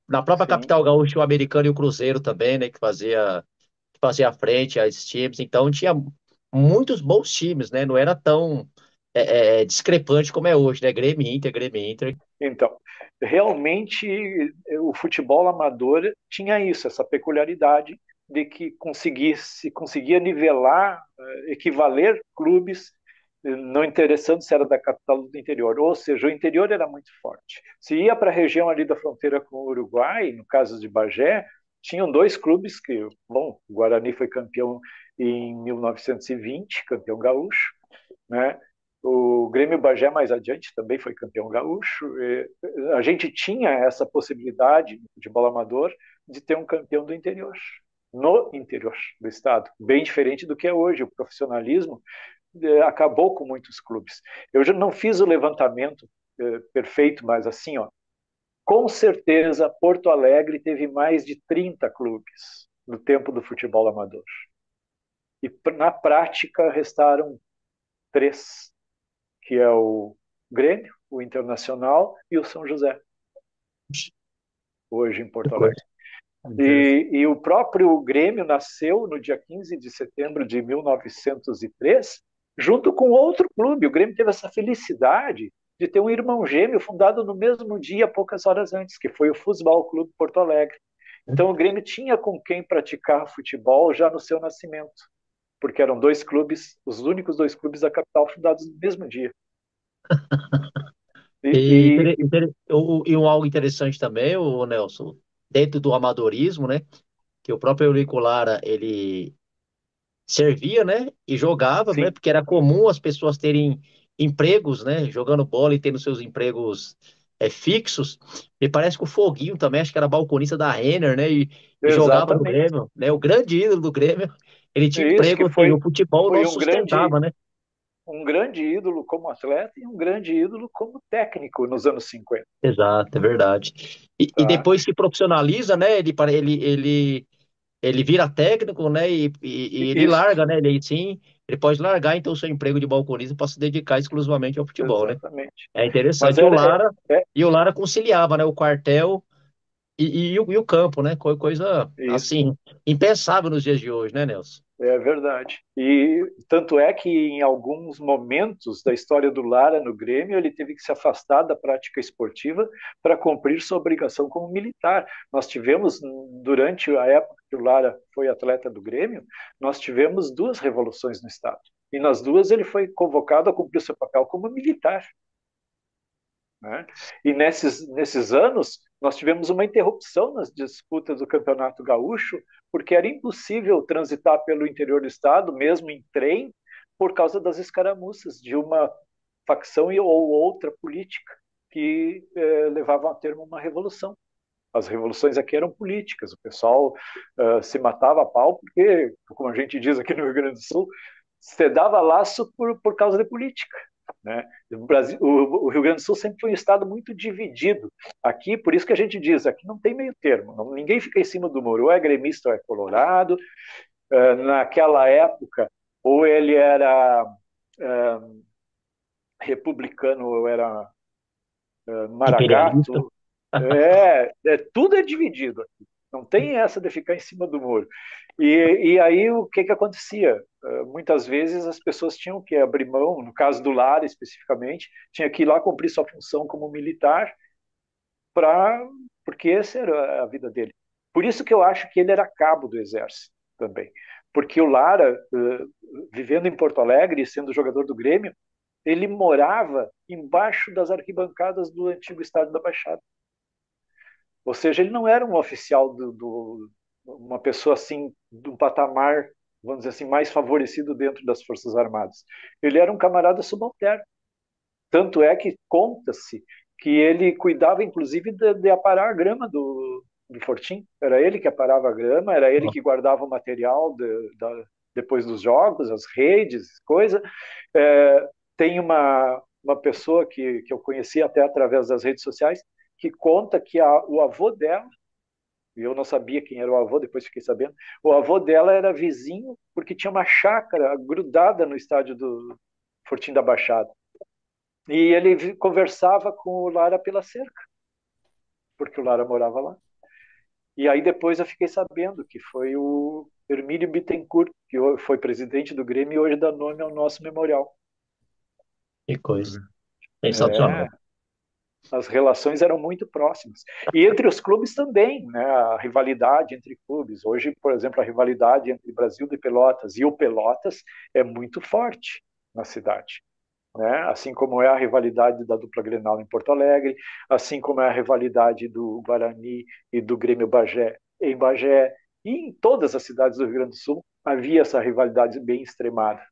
Na própria sim. capital gaúcha, o Americano e o Cruzeiro também, né? Que fazia frente a esses times. Então tinha muitos bons times, né? Não era tão discrepante como é hoje, né? Grêmio, Inter, Grêmio, Inter. Então, realmente o futebol amador tinha isso, essa peculiaridade de que conseguia nivelar, equivaler clubes, não interessando se era da capital ou do interior. Ou seja, o interior era muito forte. Se ia para a região ali da fronteira com o Uruguai, no caso de Bagé, tinham dois clubes que, bom, o Guarani foi campeão em 1920, campeão gaúcho, né? O Grêmio Bagé mais adiante também foi campeão gaúcho. E a gente tinha essa possibilidade de bola amador de ter um campeão do interior, no interior do estado, bem diferente do que é hoje. O profissionalismo acabou com muitos clubes. Eu já não fiz o levantamento perfeito, mas assim, ó, com certeza Porto Alegre teve mais de 30 clubes no tempo do futebol amador. E na prática restaram três, que é o Grêmio, o Internacional e o São José, hoje em Que Porto coisa. Alegre. E o próprio Grêmio nasceu no dia 15 de setembro de 1903, junto com outro clube. O Grêmio teve essa felicidade de ter um irmão gêmeo fundado no mesmo dia, poucas horas antes, que foi o Futebol Clube Porto Alegre. Então o Grêmio tinha com quem praticar futebol já no seu nascimento, porque eram dois clubes, os únicos dois clubes da capital fundados no mesmo dia. E, E, e algo interessante também, o Nelson, dentro do amadorismo, né? Que o próprio Eurico Lara, ele servia, né? E jogava, né? sim, Porque era comum as pessoas terem empregos, né? Jogando bola e tendo seus empregos fixos. Me parece que o Foguinho também, acho que era balconista da Renner, né? E jogava no exatamente. Grêmio, né? O grande ídolo do Grêmio. Ele tinha Isso emprego, que ou seja, o foi, futebol não foi sustentava, né? um grande ídolo como atleta e um grande ídolo como técnico nos anos 50, Exato, é verdade. E tá? depois se profissionaliza, né? Ele vira técnico, né? E ele Isso, larga, né? Ele sim, ele pode largar então o seu emprego de balconista para se dedicar exclusivamente ao futebol, né? exatamente. É Mas interessante. era, é, E o Lara conciliava, né? O quartel e o campo, né? Coisa isso. assim, impensável nos dias de hoje, né, Nelson? É verdade. E tanto é que em alguns momentos da história do Lara no Grêmio, ele teve que se afastar da prática esportiva para cumprir sua obrigação como militar. Nós tivemos, durante a época que o Lara foi atleta do Grêmio, nós tivemos duas revoluções no Estado. E nas duas ele foi convocado a cumprir seu papel como militar. Né? E nesses anos, nós tivemos uma interrupção nas disputas do Campeonato Gaúcho, porque era impossível transitar pelo interior do estado, mesmo em trem, por causa das escaramuças de uma facção ou outra política que levavam a termo uma revolução. As revoluções aqui eram políticas, o pessoal se matava a pau, porque, como a gente diz aqui no Rio Grande do Sul, se dava laço por causa de política. Né? O Rio Grande do Sul sempre foi um estado muito dividido. Aqui, por isso que a gente diz, aqui não tem meio termo, ninguém fica em cima do muro, ou é gremista ou é colorado. Naquela época, ou ele era republicano ou era Imperialista. maragato. Tudo é dividido aqui. Não tem essa de ficar em cima do muro. E aí o que acontecia? Muitas vezes as pessoas tinham que abrir mão, no caso do Lara especificamente, tinha que ir lá cumprir sua função como militar, pra, porque essa era a vida dele. Por isso que eu acho que ele era cabo do exército também. Porque o Lara, vivendo em Porto Alegre e sendo jogador do Grêmio, ele morava embaixo das arquibancadas do antigo estádio da Baixada. Ou seja, ele não era um oficial uma pessoa assim, de um patamar, vamos dizer assim, mais favorecido dentro das Forças Armadas. Ele era um camarada subalterno. Tanto é que conta-se que ele cuidava, inclusive, de aparar a grama do Fortim. Era ele que aparava a grama, era ele que guardava o material depois dos jogos, as redes, coisa. Tem uma pessoa que eu conheci até através das redes sociais, que conta que o avô dela, e eu não sabia quem era o avô, depois fiquei sabendo, o avô dela era vizinho porque tinha uma chácara grudada no estádio do Fortim da Baixada. E ele conversava com o Lara pela cerca, porque o Lara morava lá. E aí depois eu fiquei sabendo que foi o Hermínio Bittencourt, que foi presidente do Grêmio e hoje dá nome ao nosso memorial. Que coisa. É, Sensacional. as relações eram muito próximas. E entre os clubes também, né? A rivalidade entre clubes. Hoje, por exemplo, a rivalidade entre Brasil de Pelotas e o Pelotas é muito forte na cidade. Né? Assim como é a rivalidade da dupla Grenal em Porto Alegre, assim como é a rivalidade do Guarani e do Grêmio Bagé em Bagé, e em todas as cidades do Rio Grande do Sul havia essa rivalidade bem extremada.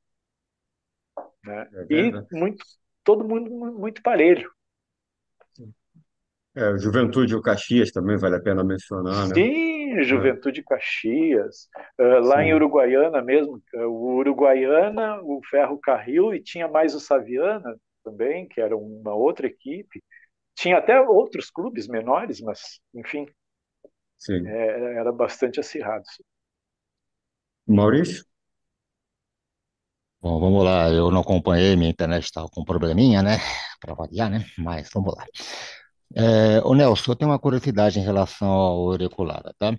Né? É E verdade. muito, todo mundo muito parelho. O Juventude e o Caxias também vale a pena mencionar, né? Sim, É, Juventude Caxias, lá em sim, Uruguaiana mesmo, o Uruguaiana, o Ferro Carril e tinha mais o Saviana também, que era uma outra equipe. Tinha até outros clubes menores, mas, enfim, sim. era bastante acirrado. Maurício? Bom, vamos lá. Eu não acompanhei, minha internet estava com um probleminha, né? Para variar, né? Mas vamos lá. Ô Nelson, eu tenho uma curiosidade em relação ao auricular, tá?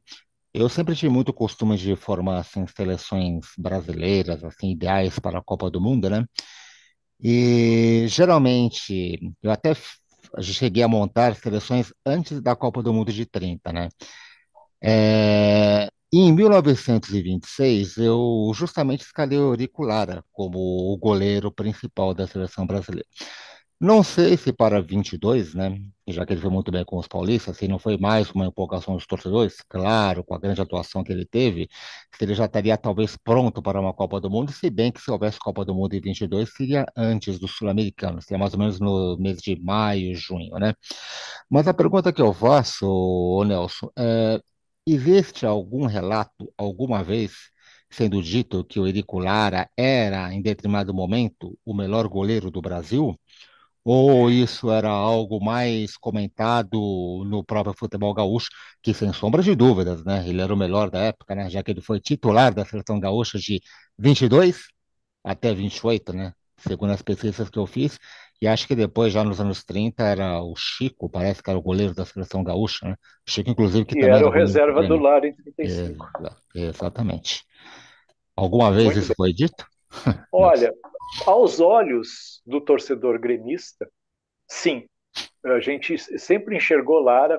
Eu sempre tive muito costume de formar assim, seleções brasileiras, assim, ideais para a Copa do Mundo, né? E geralmente eu até cheguei a montar seleções antes da Copa do Mundo de 30, né? E em 1926, eu justamente escalei o Eurico Lara como o goleiro principal da seleção brasileira. Não sei se para 22, né? Já que ele foi muito bem com os paulistas, se não foi mais uma empolgação dos torcedores, claro, com a grande atuação que ele teve, se ele já estaria talvez pronto para uma Copa do Mundo, se bem que se houvesse Copa do Mundo em 22, seria antes do Sul-Americano, seria mais ou menos no mês de maio, junho, né? Mas a pergunta que eu faço, ô Nelson, existe algum relato, alguma vez, sendo dito que o Eurico Lara era, em determinado momento, o melhor goleiro do Brasil? Ou isso era algo mais comentado no próprio futebol gaúcho, que sem sombra de dúvidas, né? Ele era o melhor da época, né? Já que ele foi titular da seleção gaúcha de 22 até 28, né? Segundo as pesquisas que eu fiz. E acho que depois, já nos anos 30, era o Chico, parece que era o goleiro da seleção gaúcha, né? O Chico, inclusive, que Que também era era o goleiro do reserva do Grêmio. Lar em 35. Exatamente. Alguma vez Muito isso bem. foi dito, Nelson? Olha, aos olhos do torcedor gremista, sim, a gente sempre enxergou Lara,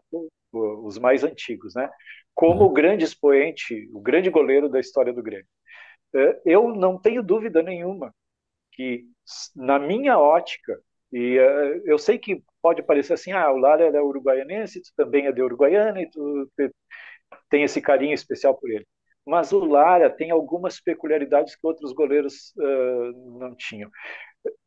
os mais antigos, né? Como Uhum. o grande expoente, o grande goleiro da história do Grêmio. Eu não tenho dúvida nenhuma que, na minha ótica, e eu sei que pode parecer assim, o Lara é uruguaianense, tu também é de Uruguaiana e tu tem esse carinho especial por ele. Mas o Lara tem algumas peculiaridades que outros goleiros não tinham.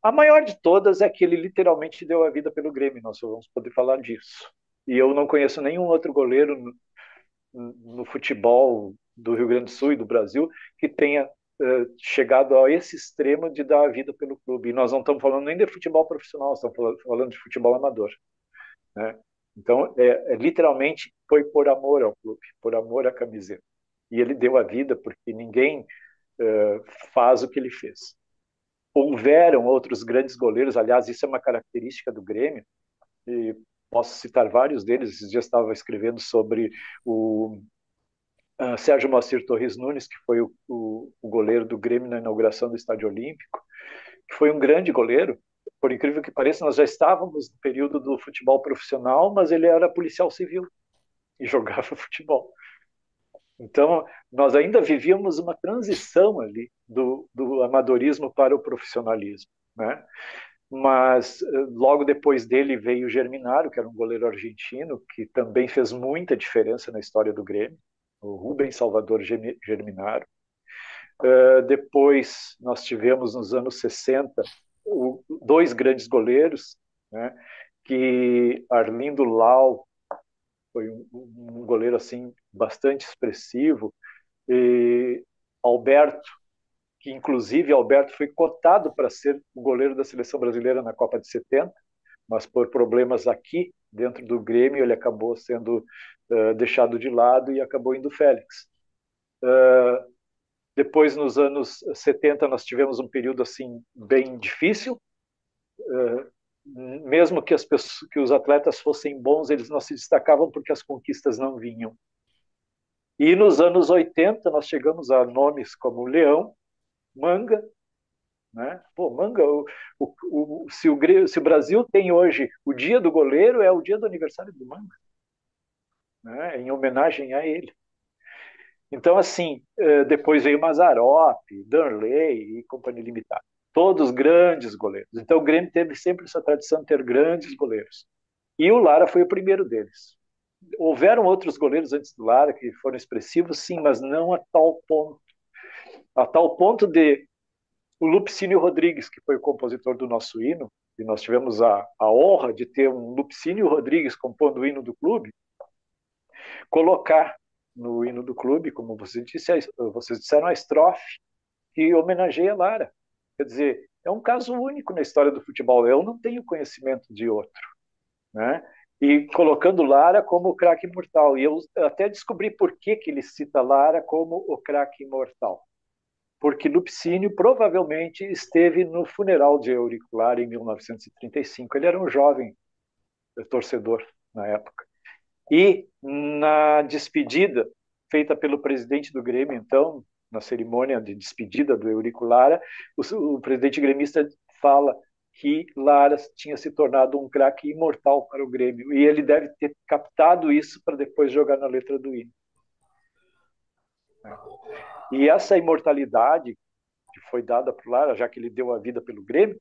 A maior de todas é que ele literalmente deu a vida pelo Grêmio, nós vamos poder falar disso. E eu não conheço nenhum outro goleiro no futebol do Rio Grande do Sul e do Brasil que tenha chegado a esse extremo de dar a vida pelo clube. E nós não estamos falando nem de futebol profissional, estamos falando de futebol amador. Né? Então, literalmente foi por amor ao clube, por amor à camiseta. E ele deu a vida porque ninguém faz o que ele fez. Houveram outros grandes goleiros, aliás, isso é uma característica do Grêmio, e posso citar vários deles. Esses dias estava escrevendo sobre o Sérgio Moacir Torres Nunes, que foi o goleiro do Grêmio na inauguração do Estádio Olímpico, que foi um grande goleiro. Por incrível que pareça, nós já estávamos no período do futebol profissional, mas ele era policial civil e jogava futebol. Então, nós ainda vivíamos uma transição ali do amadorismo para o profissionalismo, né? Mas logo depois dele veio o Germinaro, que era um goleiro argentino, que também fez muita diferença na história do Grêmio, o Rubens Salvador Germinaro. Depois nós tivemos nos anos 60 dois grandes goleiros, né? Que Arlindo Lau foi um goleiro assim bastante expressivo, e Alberto, que inclusive Alberto foi cotado para ser o goleiro da seleção brasileira na Copa de 70, mas por problemas aqui dentro do Grêmio ele acabou sendo deixado de lado e acabou indo Félix. Depois, nos anos 70, nós tivemos um período assim bem difícil, mesmo que, que os atletas fossem bons, eles não se destacavam porque as conquistas não vinham. E nos anos 80 nós chegamos a nomes como Leão, Manga, né? Pô, Manga, se o Brasil tem hoje o dia do goleiro, é o dia do aniversário do Manga, né? Em homenagem a ele. Então, assim, depois veio Mazzaropi, Darley e Companhia Limitada. Todos grandes goleiros. Então, o Grêmio teve sempre essa tradição de ter grandes goleiros. E o Lara foi o primeiro deles. Houveram outros goleiros antes do Lara que foram expressivos, sim, mas não a tal ponto. A tal ponto de o Lupicínio Rodrigues, que foi o compositor do nosso hino, e nós tivemos a honra de ter um Lupicínio Rodrigues compondo o hino do clube, colocar no hino do clube, como vocês disseram, a estrofe que homenageia Lara. Quer dizer, é um caso único na história do futebol. Eu não tenho conhecimento de outro, né? E colocando Lara como o craque imortal. E eu até descobri por que ele cita Lara como o craque imortal. Porque Lupicínio provavelmente esteve no funeral de Eurico Lara em 1935. Ele era um jovem torcedor na época. E na despedida feita pelo presidente do Grêmio, então, na cerimônia de despedida do Eurico Lara, o presidente gremista fala que Lara tinha se tornado um craque imortal para o Grêmio. E ele deve ter captado isso para depois jogar na letra do hino. E essa imortalidade que foi dada por Lara, já que ele deu a vida pelo Grêmio,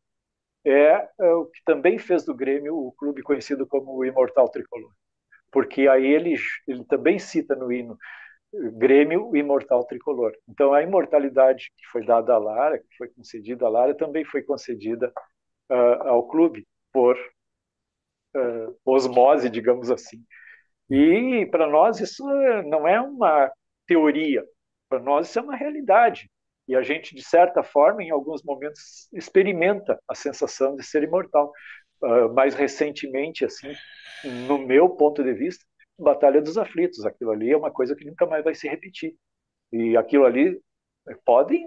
é o que também fez do Grêmio o clube conhecido como o Imortal Tricolor. Porque aí ele também cita no hino Grêmio Imortal Tricolor. Então a imortalidade que foi dada a Lara, que foi concedida a Lara, também foi concedida ao clube por osmose, digamos assim. E para nós isso não é uma teoria, para nós isso é uma realidade. E a gente, de certa forma, em alguns momentos, experimenta a sensação de ser imortal. Mais recentemente, assim, no meu ponto de vista, Batalha dos Aflitos. Aquilo ali é uma coisa que nunca mais vai se repetir. E aquilo ali podem,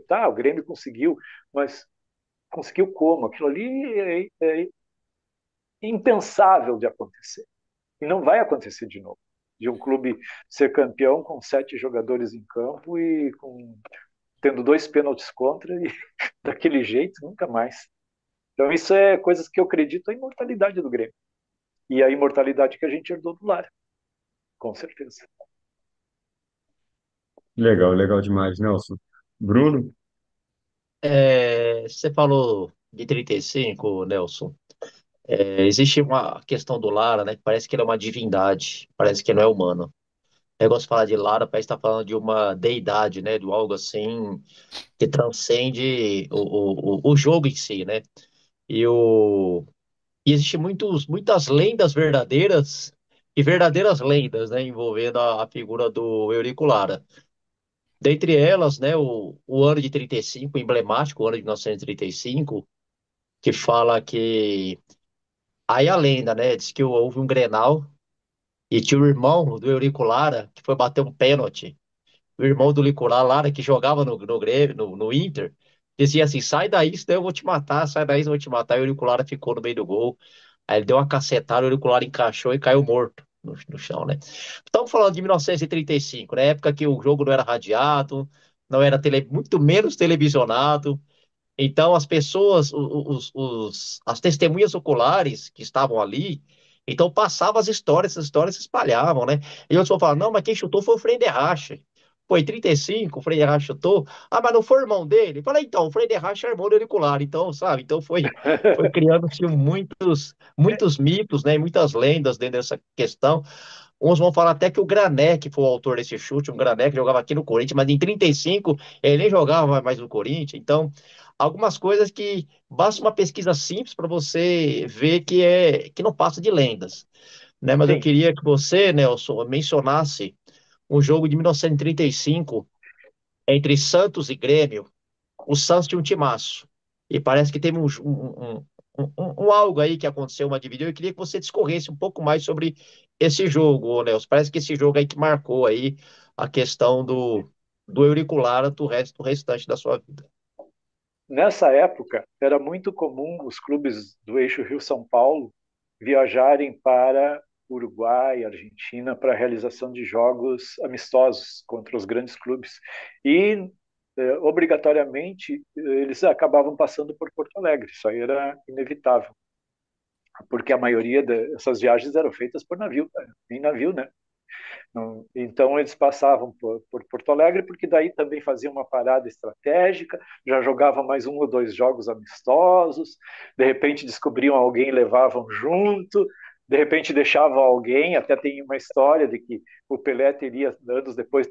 tá, o Grêmio conseguiu, mas conseguiu como? Aquilo ali é impensável de acontecer. E não vai acontecer de novo. De um clube ser campeão com 7 jogadores em campo e tendo 2 pênaltis contra e daquele jeito, nunca mais. Então isso é coisas que eu acredito a imortalidade do Grêmio. E a imortalidade que a gente herdou do Lara, com certeza. Legal, legal demais, Nelson. Bruno? Você falou de 35, Nelson. Existe uma questão do Lara, né? Que parece que ele é uma divindade, parece que não é humano. O negócio de falar de Lara parece estar falando de uma deidade, né? De algo assim que transcende o jogo em si, né? E, o, e existe muitas lendas verdadeiras e verdadeiras lendas, né? Envolvendo a figura do Eurico Lara. Dentre elas, né? O ano de 35, emblemático, o ano de 1935, que fala que. Aí a lenda, né? Diz que houve um Grenal e tinha o irmão do Eurico Lara que foi bater um pênalti. O irmão do Licolar Lara, que jogava no Grêmio, no Inter, dizia assim: sai daí, senão eu vou te matar, sai daí, senão eu vou te matar. E o Eurico Lara ficou no meio do gol. Aí ele deu uma cacetada, o Eurico Lara encaixou e caiu morto no chão, né? Estamos falando de 1935, na época que o jogo não era radiado, não era muito menos televisionado. Então, as pessoas, as testemunhas oculares que estavam ali, então passavam as histórias, essas histórias se espalhavam, né? E outros vão falar, não, mas quem chutou foi o Frei de. Foi 35, o Frei chutou. Ah, mas não foi o irmão dele? Falei, então, o Frei é irmão do auricular, então, sabe? Então foi criando-se muitos mitos, né? Muitas lendas dentro dessa questão. Uns vão falar até que o Grané, que foi o autor desse chute, um Grané que jogava aqui no Corinthians, mas em 35 ele nem jogava mais no Corinthians. Então, algumas coisas que basta uma pesquisa simples para você ver que não passa de lendas, né? Mas eu Sim, queria que você, Nelson, mencionasse um jogo de 1935 entre Santos e Grêmio. O Santos tinha um timaço. E parece que teve um algo aí que aconteceu, uma divisão. Eu queria que você discorresse um pouco mais sobre esse jogo, ô Nelson. Parece que esse jogo aí que marcou aí a questão do auricular do restante da sua vida. Nessa época, era muito comum os clubes do eixo Rio-São Paulo viajarem para Uruguai, Argentina, para a realização de jogos amistosos contra os grandes clubes. E, obrigatoriamente, eles acabavam passando por Porto Alegre. Isso aí era inevitável, porque a maioria dessas viagens eram feitas por navio, em navio, né? Então eles passavam por Porto Alegre, porque daí também faziam uma parada estratégica, já jogavam mais um ou dois jogos amistosos, de repente descobriam alguém e levavam junto, de repente deixavam alguém, até tem uma história de que o Pelé teria, anos depois,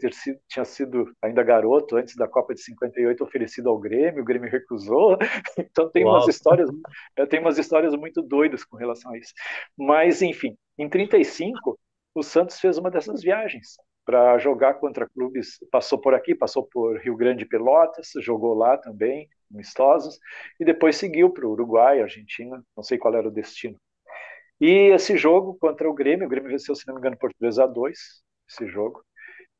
tinha sido ainda garoto, antes da Copa de 58, oferecido ao Grêmio, o Grêmio recusou, então Uau. tem umas histórias muito doidas com relação a isso. Mas, enfim, em 35, o Santos fez uma dessas viagens para jogar contra clubes, passou por aqui, passou por Rio Grande e Pelotas, jogou lá também, amistosos, e depois seguiu para o Uruguai, Argentina, não sei qual era o destino. E esse jogo contra o Grêmio venceu, se não me engano, por 3-2, esse jogo,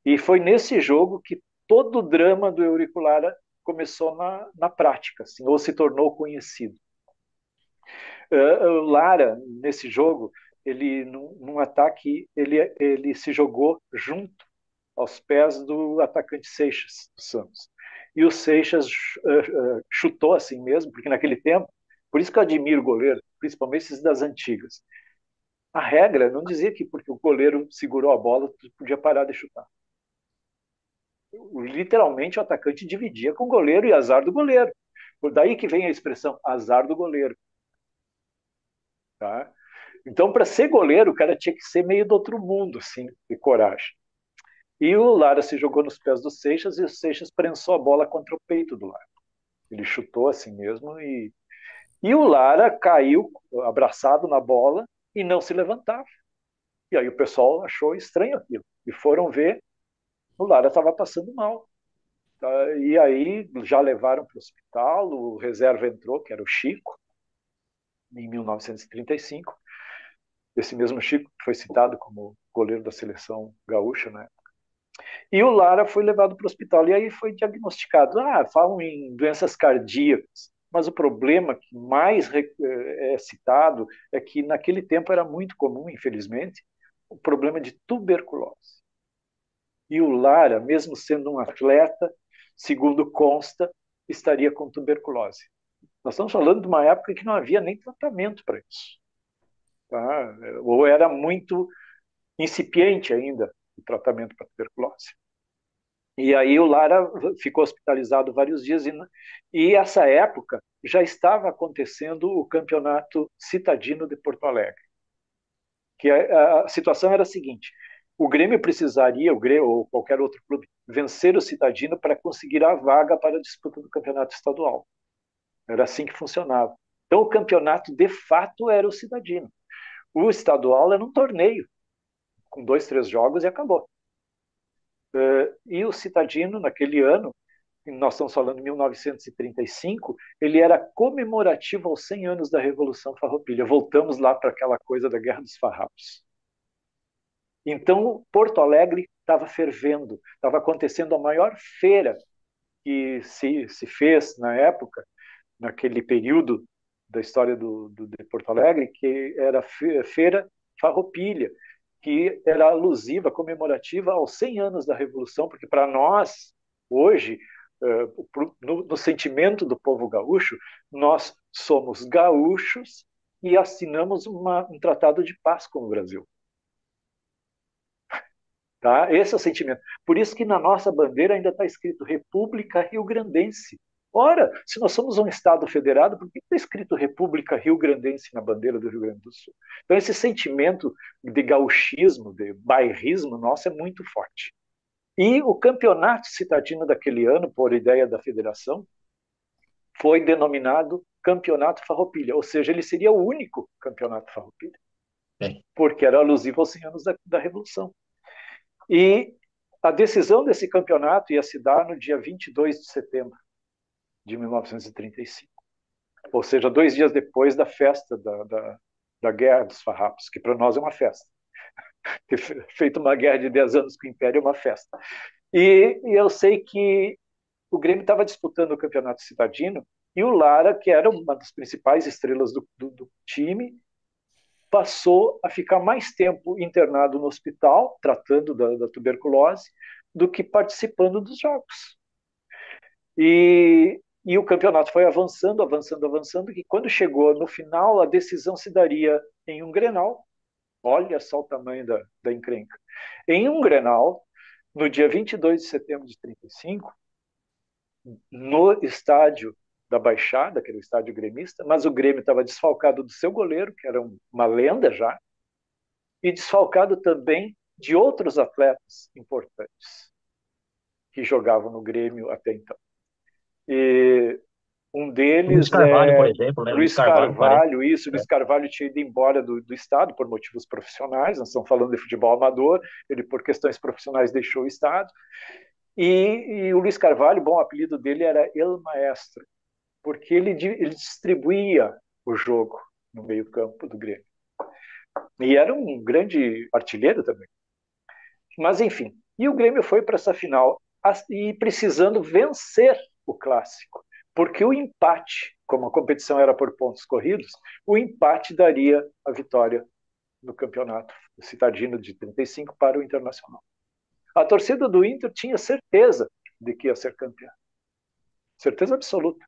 e foi nesse jogo que todo o drama do Eurico Lara começou na prática, assim, ou se tornou conhecido. O Lara, nesse jogo, ele num ataque, ele se jogou junto aos pés do atacante Seixas, do Santos. E o Seixas chutou assim mesmo, porque naquele tempo, por isso que eu admiro o goleiro, principalmente esses das antigas. A regra não dizia que porque o goleiro segurou a bola, tu podia parar de chutar. Literalmente o atacante dividia com o goleiro e azar do goleiro. Por daí que vem a expressão azar do goleiro. Tá? Então, para ser goleiro, o cara tinha que ser meio do outro mundo, assim, de coragem. E o Lara se jogou nos pés do Seixas e o Seixas prensou a bola contra o peito do Lara. Ele chutou assim mesmo e o Lara caiu abraçado na bola e não se levantava. E aí o pessoal achou estranho aquilo. E foram ver, o Lara estava passando mal. Tá? E aí já levaram para o hospital, o reserva entrou, que era o Chico, em 1935. Esse mesmo Chico que foi citado como goleiro da seleção gaúcha, né? E o Lara foi levado para o hospital e aí foi diagnosticado. Falam em doenças cardíacas, mas o problema que mais é citado é que naquele tempo era muito comum, infelizmente, o problema de tuberculose. E o Lara, mesmo sendo um atleta, segundo consta, estaria com tuberculose. Nós estamos falando de uma época que não havia nem tratamento para isso. Tá? Ou era muito incipiente ainda o tratamento para tuberculose. E aí o Lara ficou hospitalizado vários dias e essa época já estava acontecendo o campeonato citadino de Porto Alegre. Que a situação era a seguinte: o Grêmio precisaria, o Grêmio ou qualquer outro clube, vencer o citadino para conseguir a vaga para a disputa do campeonato estadual. Era assim que funcionava. Então o campeonato de fato era o citadino. O estadual era um torneio com 2, 3 jogos e acabou. E o citadino, naquele ano, nós estamos falando de 1935, ele era comemorativo aos 100 anos da Revolução Farroupilha. Voltamos lá para aquela coisa da Guerra dos Farrapos. Então, Porto Alegre estava fervendo, estava acontecendo a maior feira que se fez na época, naquele período da história de Porto Alegre, que era a Feira Farroupilha, que era alusiva, comemorativa aos 100 anos da Revolução, porque para nós, hoje, no sentimento do povo gaúcho, nós somos gaúchos e assinamos um tratado de paz com o Brasil. Tá? Esse é o sentimento. Por isso que na nossa bandeira ainda está escrito República Rio-Grandense. Ora, se nós somos um Estado federado, por que está escrito República Rio-Grandense na bandeira do Rio Grande do Sul? Então, esse sentimento de gauchismo, de bairrismo nosso é muito forte. E o campeonato citadino daquele ano, por ideia da federação, foi denominado Campeonato Farroupilha, ou seja, ele seria o único campeonato Farroupilha, porque era alusivo aos 100 anos da Revolução. E a decisão desse campeonato ia se dar no dia 22 de setembro de 1935, ou seja, 2 dias depois da festa da Guerra dos Farrapos, que para nós é uma festa. Ter feito uma guerra de 10 anos com o Império é uma festa. E eu sei que o Grêmio estava disputando o campeonato citadino E o Lara, que era uma das principais estrelas do time, passou a ficar mais tempo internado no hospital, tratando da tuberculose, do que participando dos jogos. E o campeonato foi avançando, avançando, avançando, e quando chegou no final, a decisão se daria em um Grenal. Olha só o tamanho da encrenca. Em um Grenal, no dia 22 de setembro de 35, no estádio da Baixada, que era o estádio gremista, mas o Grêmio estava desfalcado do seu goleiro, que era uma lenda já, e desfalcado também de outros atletas importantes que jogavam no Grêmio até então. E um Luiz deles Carvalho, por é exemplo, né? Luiz Luiz Carvalho parece. Carvalho, isso. Luiz Carvalho tinha ido embora do estado por motivos profissionais, nós estamos falando de futebol amador, ele por questões profissionais deixou o estado. E o Luiz Carvalho, bom, o apelido dele era El Maestro, porque ele distribuía o jogo no meio-campo do Grêmio. E era um grande artilheiro também. Mas, enfim, e o Grêmio foi para essa final e precisando vencer o clássico, porque o empate, como a competição era por pontos corridos, o empate daria a vitória no campeonato citadino de 35 para o Internacional. A torcida do Inter tinha certeza de que ia ser campeã. Certeza absoluta.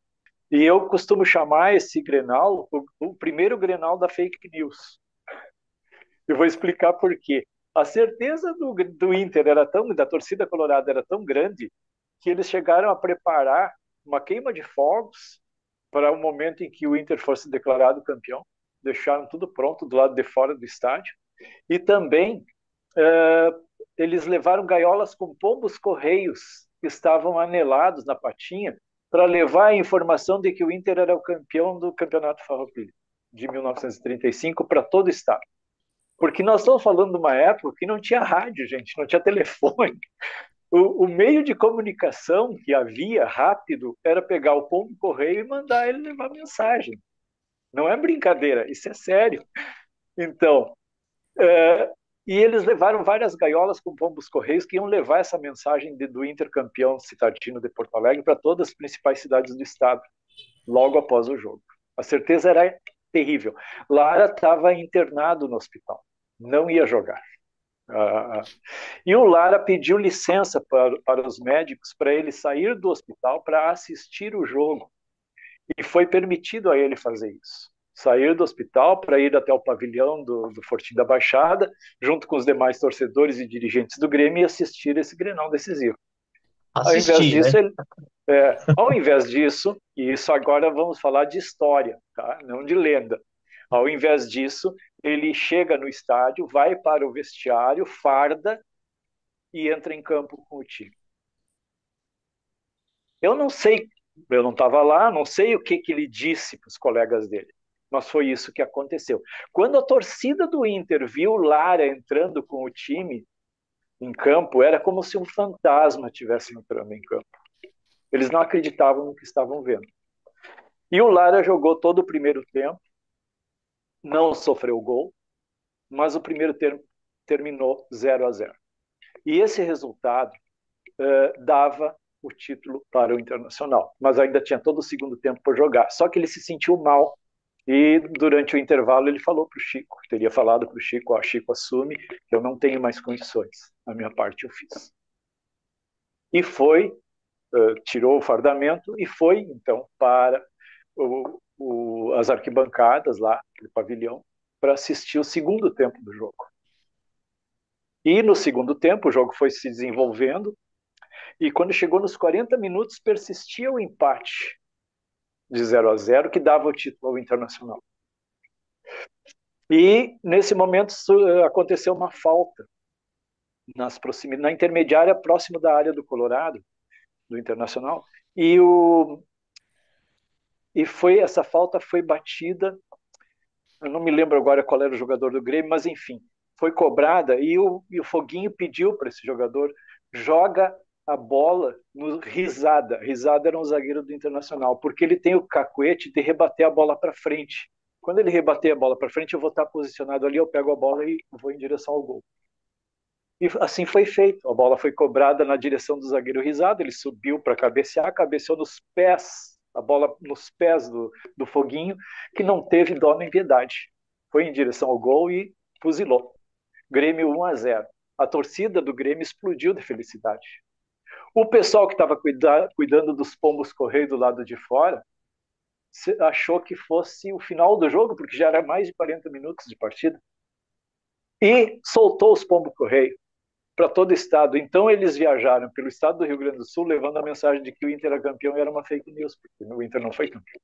E eu costumo chamar esse Grenal o primeiro Grenal da fake news. Eu vou explicar por quê. A certeza do Inter da torcida colorada era tão grande que eles chegaram a preparar uma queima de fogos para o momento em que o Inter fosse declarado campeão. Deixaram tudo pronto do lado de fora do estádio. E também eles levaram gaiolas com pombos correios que estavam anelados na patinha para levar a informação de que o Inter era o campeão do Campeonato Farroupilha de 1935 para todo o estado. Porque nós estamos falando de uma época que não tinha rádio, gente, não tinha telefone. O meio de comunicação que havia rápido era pegar o pombo correio e mandar ele levar mensagem. Não é brincadeira, isso é sério. Então, e eles levaram várias gaiolas com pombos correios que iam levar essa mensagem do Inter campeão citadino de Porto Alegre para todas as principais cidades do estado, logo após o jogo. A certeza era terrível. Lara estava internado no hospital, não ia jogar. E o Lara pediu licença para os médicos para ele sair do hospital para assistir o jogo. E foi permitido a ele fazer isso. Sair do hospital para ir até o pavilhão do Fortim da Baixada, junto com os demais torcedores e dirigentes do Grêmio, e assistir esse Grenal decisivo. Assistir, né? Ao invés disso, e isso agora vamos falar de história, tá? Não de lenda. Ao invés disso, ele chega no estádio, vai para o vestiário, farda e entra em campo com o time. Eu não sei, eu não estava lá, não sei o que ele disse para os colegas dele, mas foi isso que aconteceu. Quando a torcida do Inter viu Lara entrando com o time em campo, era como se um fantasma estivesse entrando em campo. Eles não acreditavam no que estavam vendo. E o Lara jogou todo o primeiro tempo, não sofreu gol, mas o primeiro tempo terminou 0-0. E esse resultado dava o título para o Internacional, mas ainda tinha todo o segundo tempo por jogar. Só que ele se sentiu mal e durante o intervalo ele falou para o Chico, teria falado para o Chico, Chico, assume que eu não tenho mais condições, a minha parte eu fiz. E foi, tirou o fardamento e foi então para as arquibancadas lá, no pavilhão, para assistir o segundo tempo do jogo. E no segundo tempo o jogo foi se desenvolvendo e quando chegou nos 40 minutos persistia o empate de 0-0 que dava o título ao Internacional. E nesse momento aconteceu uma falta na intermediária próximo da área do Colorado, do Internacional, e essa falta foi batida, eu não me lembro agora qual era o jogador do Grêmio, mas enfim, foi cobrada e o Foguinho pediu para esse jogador, joga a bola no Risada. Risada era um zagueiro do Internacional, porque ele tem o cacuete de rebater a bola para frente. Quando ele rebater a bola para frente, eu vou estar posicionado ali, eu pego a bola e vou em direção ao gol. E assim foi feito. A bola foi cobrada na direção do zagueiro Risada, ele subiu para cabecear, cabeceou nos pés a bola nos pés do Foguinho, que não teve dó nem piedade. Foi em direção ao gol e fuzilou. Grêmio 1-0. A torcida do Grêmio explodiu de felicidade. O pessoal que estava cuidando dos pombos correio do lado de fora achou que fosse o final do jogo, porque já era mais de 40 minutos de partida, e soltou os pombos correio para todo o estado. Então eles viajaram pelo estado do Rio Grande do Sul levando a mensagem de que o Inter era campeão, e era uma fake news, porque o Inter não foi campeão.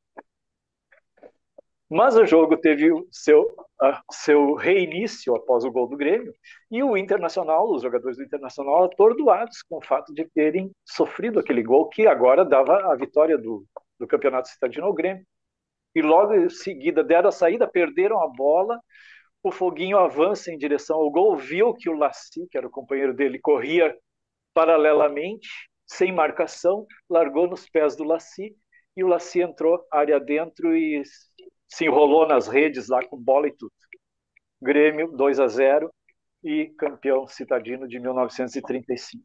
Mas o jogo teve o seu reinício após o gol do Grêmio, e o Internacional, os jogadores do Internacional, atordoados com o fato de terem sofrido aquele gol que agora dava a vitória do Campeonato Citadino ao Grêmio. E logo em seguida deram a saída, perderam a bola, o Foguinho avança em direção ao gol, viu que o Laci, que era o companheiro dele, corria paralelamente, sem marcação, largou nos pés do Laci, e o Laci entrou área dentro e se enrolou nas redes lá com bola e tudo. Grêmio 2-0 e campeão citadino de 1935.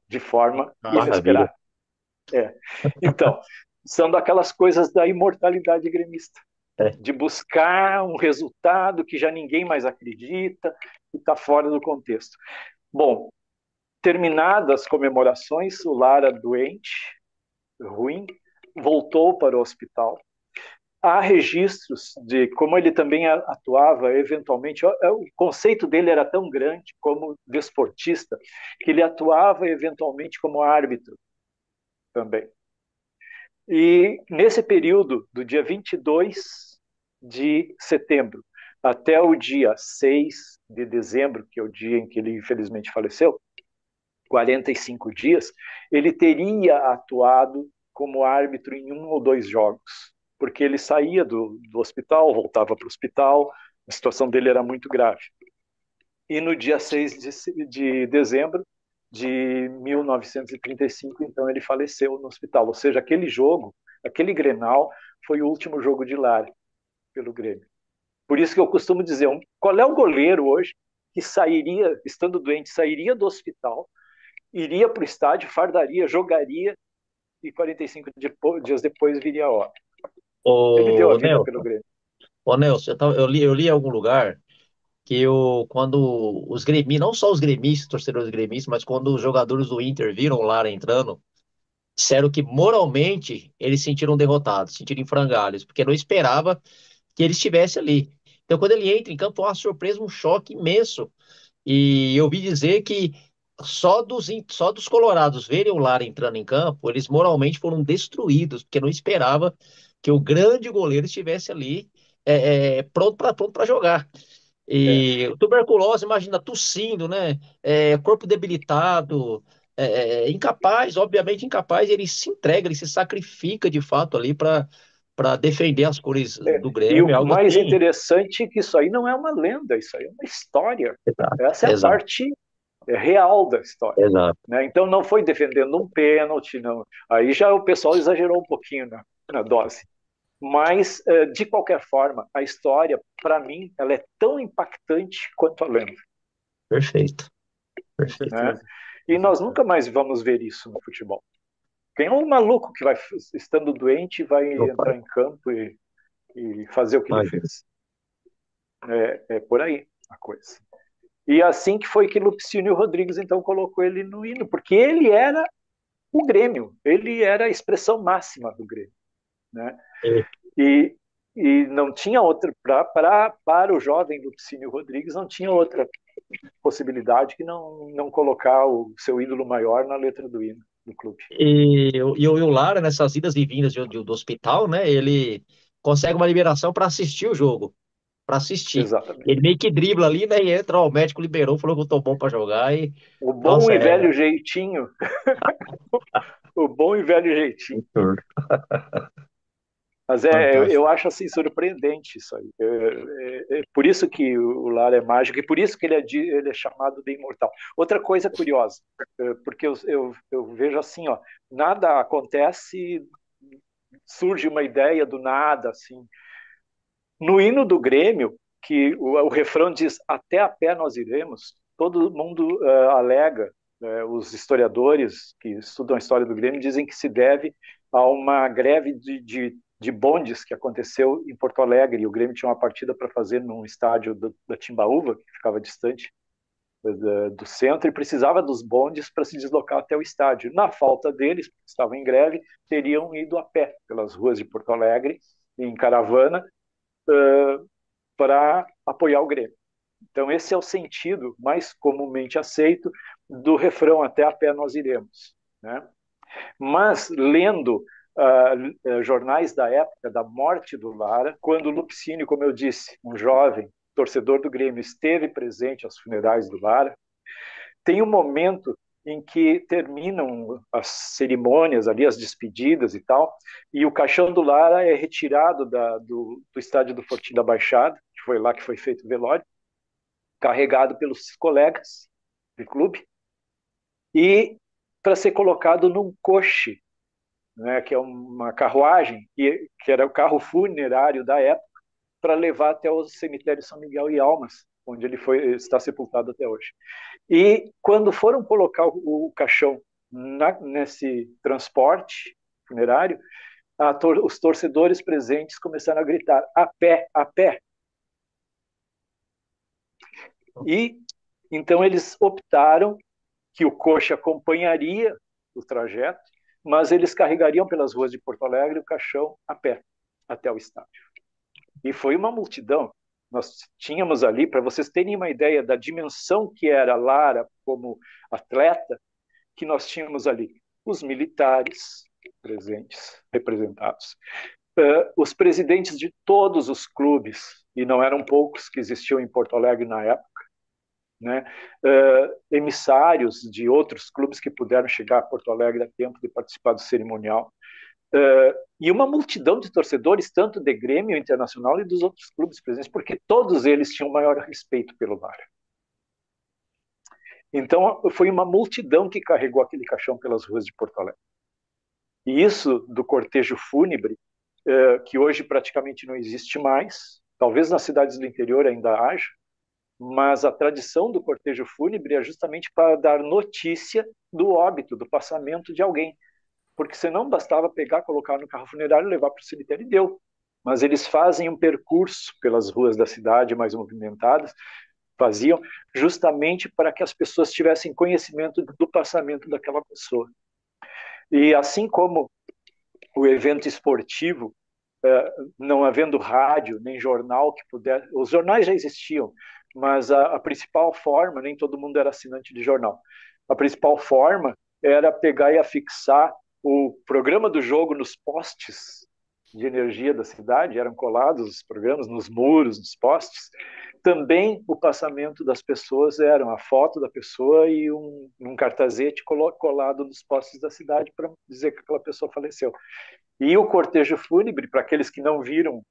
De forma inesperada. Então, são daquelas coisas da imortalidade gremista. De buscar um resultado que já ninguém mais acredita e está fora do contexto. Bom, terminadas as comemorações, o Lara, doente, ruim, voltou para o hospital. Há registros de como ele também atuava eventualmente. O conceito dele era tão grande como desportista que ele atuava eventualmente como árbitro também. E nesse período, do dia 22 de setembro até o dia 6 de dezembro, que é o dia em que ele infelizmente faleceu, 45 dias, ele teria atuado como árbitro em 1 ou 2 jogos, porque ele saía do hospital, voltava para o hospital, a situação dele era muito grave. E no dia 6 de dezembro de 1935, então ele faleceu no hospital. Ou seja, aquele jogo, aquele Grenal, foi o último jogo de Lara pelo Grêmio. Por isso que eu costumo dizer, qual é o goleiro hoje que sairia, estando doente, sairia do hospital, iria para o estádio, fardaria, jogaria, e 45 dias depois viria a hora. Ele deu a vida pelo Grêmio. Nelson, eu li em algum lugar que quando os gremistas, não só os gremistas, torcedores gremistas, mas quando os jogadores do Inter viram o Lara entrando, disseram que moralmente eles se sentiram derrotados, se sentiram em frangalhos, porque não esperava que ele estivesse ali. Então, quando ele entra em campo, foi uma surpresa, um choque imenso. E eu ouvi dizer que só dos colorados verem o Lara entrando em campo, eles moralmente foram destruídos, porque não esperava que o grande goleiro estivesse ali pronto para jogar. E tuberculose, imagina, tossindo, né? Corpo debilitado, incapaz, obviamente incapaz, ele se entrega, ele se sacrifica de fato ali para defender as cores do E Grêmio, o algo mais assim. interessante é que isso aí não é uma lenda, isso aí é uma história. Exato, Essa é a exato, parte real da história. exato. Né? Então não foi defendendo um pênalti, não. Aí já o pessoal exagerou um pouquinho na dose. Mas, de qualquer forma, a história, para mim, ela é tão impactante quanto a lenda. Perfeito, Com perfeito. Né? certeza. E nós nunca mais vamos ver isso no futebol. Tem um maluco que vai, estando doente, vai Opa, entrar em campo e fazer o que ele imagina. fez. É por aí a coisa. E assim que foi que Lupicínio Rodrigues, então, colocou ele no hino, porque ele era o Grêmio, ele era a expressão máxima do Grêmio. Né? É, E, e não tinha outra, para o jovem Lupicínio Rodrigues, não tinha outra possibilidade que não colocar o seu ídolo maior na letra do hino do clube. e o Lara, nessas idas e vindas do hospital, né? Ele consegue uma liberação para assistir o jogo, para assistir. Exatamente. Ele meio que dribla ali, né? E entra, ó, o médico liberou, falou que eu tô bom para jogar. E, O bom nossa, e velho jeitinho. O bom e velho jeitinho. absurdo. Mas Fantástico. eu acho assim surpreendente isso aí. Por isso que o Lara é mágico e por isso que ele é chamado de imortal. Outra coisa curiosa, porque eu vejo assim, ó, nada acontece, surge uma ideia do nada, assim. No hino do Grêmio, que o refrão diz até a pé nós iremos, todo mundo alega Os historiadores que estudam a história do Grêmio dizem que se deve a uma greve de bondes que aconteceu em Porto Alegre. E o Grêmio tinha uma partida para fazer num estádio da Timbaúva, que ficava distante do centro, e precisava dos bondes para se deslocar até o estádio. Na falta deles, porque estavam em greve, teriam ido a pé pelas ruas de Porto Alegre, em caravana, para apoiar o Grêmio. Então, esse é o sentido mais comumente aceito do refrão "até a pé nós iremos", né? Mas, lendo jornais da época da morte do Lara, quando o Lupicínio, como eu disse, um jovem torcedor do Grêmio, esteve presente aos funerais do Lara, tem um momento em que terminam as cerimônias ali, as despedidas e tal, e o caixão do Lara é retirado do estádio do Fortim da Baixada, que foi lá que foi feito o velório, carregado pelos colegas do clube, e para ser colocado num coche, né, que é uma carruagem, que era o carro funerário da época, para levar até o cemitério São Miguel e Almas, onde ele está sepultado até hoje. E quando foram colocar o caixão nesse transporte funerário, os torcedores presentes começaram a gritar: "A pé, a pé!" E então eles optaram que o coche acompanharia o trajeto, mas eles carregariam pelas ruas de Porto Alegre o caixão a pé até o estádio. E foi uma multidão. Nós tínhamos ali, para vocês terem uma ideia da dimensão que era Lara como atleta, que nós tínhamos ali os militares presentes, representados, os presidentes de todos os clubes, e não eram poucos que existiam em Porto Alegre na época, né? Emissários de outros clubes que puderam chegar a Porto Alegre a tempo de participar do cerimonial, e uma multidão de torcedores, tanto de Grêmio Internacional e dos outros clubes presentes, porque todos eles tinham maior respeito pelo Lara. Então, foi uma multidão que carregou aquele caixão pelas ruas de Porto Alegre. E isso do cortejo fúnebre, que hoje praticamente não existe mais, talvez nas cidades do interior ainda haja, mas a tradição do cortejo fúnebre é justamente para dar notícia do óbito, do passamento de alguém. Porque senão bastava pegar, colocar no carro funerário, levar para o cemitério e deu. Mas eles fazem um percurso pelas ruas da cidade mais movimentadas, faziam justamente para que as pessoas tivessem conhecimento do passamento daquela pessoa. E assim como o evento esportivo, não havendo rádio nem jornal que pudesse, os jornais já existiam, mas a principal forma, nem todo mundo era assinante de jornal, a principal forma era pegar e afixar o programa do jogo nos postes de energia da cidade, eram colados os programas nos muros, nos postes. Também o passamento das pessoas era a foto da pessoa e um cartazete colado nos postes da cidade para dizer que aquela pessoa faleceu. E o cortejo fúnebre, para aqueles que não viram,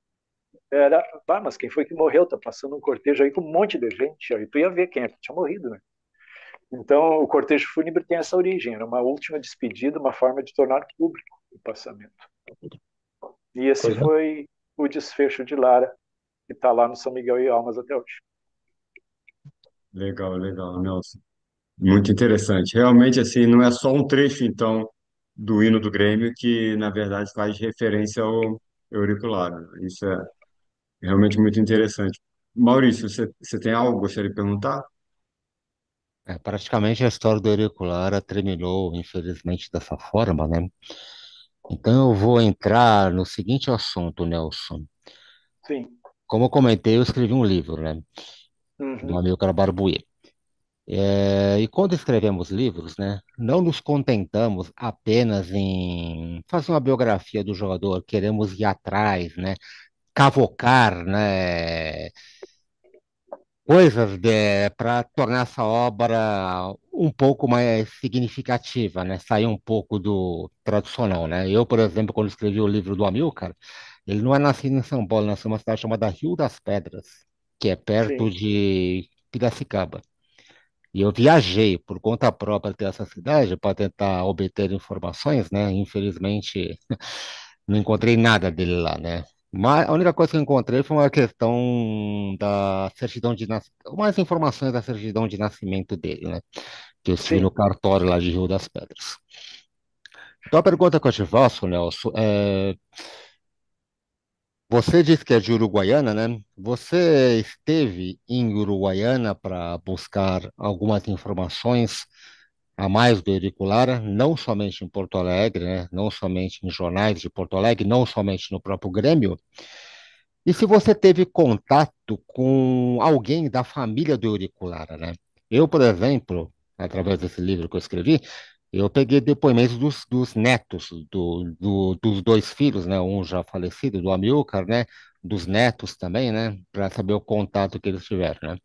era, mas quem foi que morreu? Tá passando um cortejo aí com um monte de gente, aí tu ia ver quem é que tinha morrido, né? Então, o cortejo fúnebre tem essa origem, era uma última despedida, uma forma de tornar público o passamento. E esse foi o desfecho de Lara, que está lá no São Miguel e Almas até hoje. Legal, legal, Nelson. Muito interessante. Realmente, assim, não é só um trecho, então, do hino do Grêmio que, na verdade, faz referência ao auricular. Isso é realmente muito interessante. Maurício, você tem algo que gostaria de perguntar? Praticamente a história do auricular terminou, infelizmente, dessa forma, né? Então eu vou entrar no seguinte assunto, Nelson. Sim. Como eu comentei, eu escrevi um livro, né? Do Uhum. Amilcar Barbuí. E quando escrevemos livros, né, não nos contentamos apenas em fazer uma biografia do jogador, queremos ir atrás, né, cavocar, né, coisas para tornar essa obra um pouco mais significativa, né, sair um pouco do tradicional, né. Eu, por exemplo, quando escrevi o livro do Amilcar, ele não é nascido em São Paulo, nasceu em uma cidade chamada Rio das Pedras, que é perto Sim. de Piracicaba. E eu viajei por conta própria até essa cidade para tentar obter informações, né? Infelizmente, não encontrei nada dele lá, né? Mas a única coisa que eu encontrei foi uma questão da certidão de nascimento, mais informações da certidão de nascimento dele, né? Que eu estive no Sim, cartório lá de Rio das Pedras. Então a pergunta que eu te faço, Nelson, você disse que é de Uruguaiana, né? Você esteve em Uruguaiana para buscar algumas informações a mais do Auriculara, não somente em Porto Alegre, né? Não somente em jornais de Porto Alegre, não somente no próprio Grêmio. E se você teve contato com alguém da família do Auriculara, né? Eu, por exemplo, através desse livro que eu escrevi, eu peguei depoimentos dos netos dos dois filhos, né? Um já falecido, do Amilcar, né? Dos netos também, né? Para saber o contato que eles tiveram, né?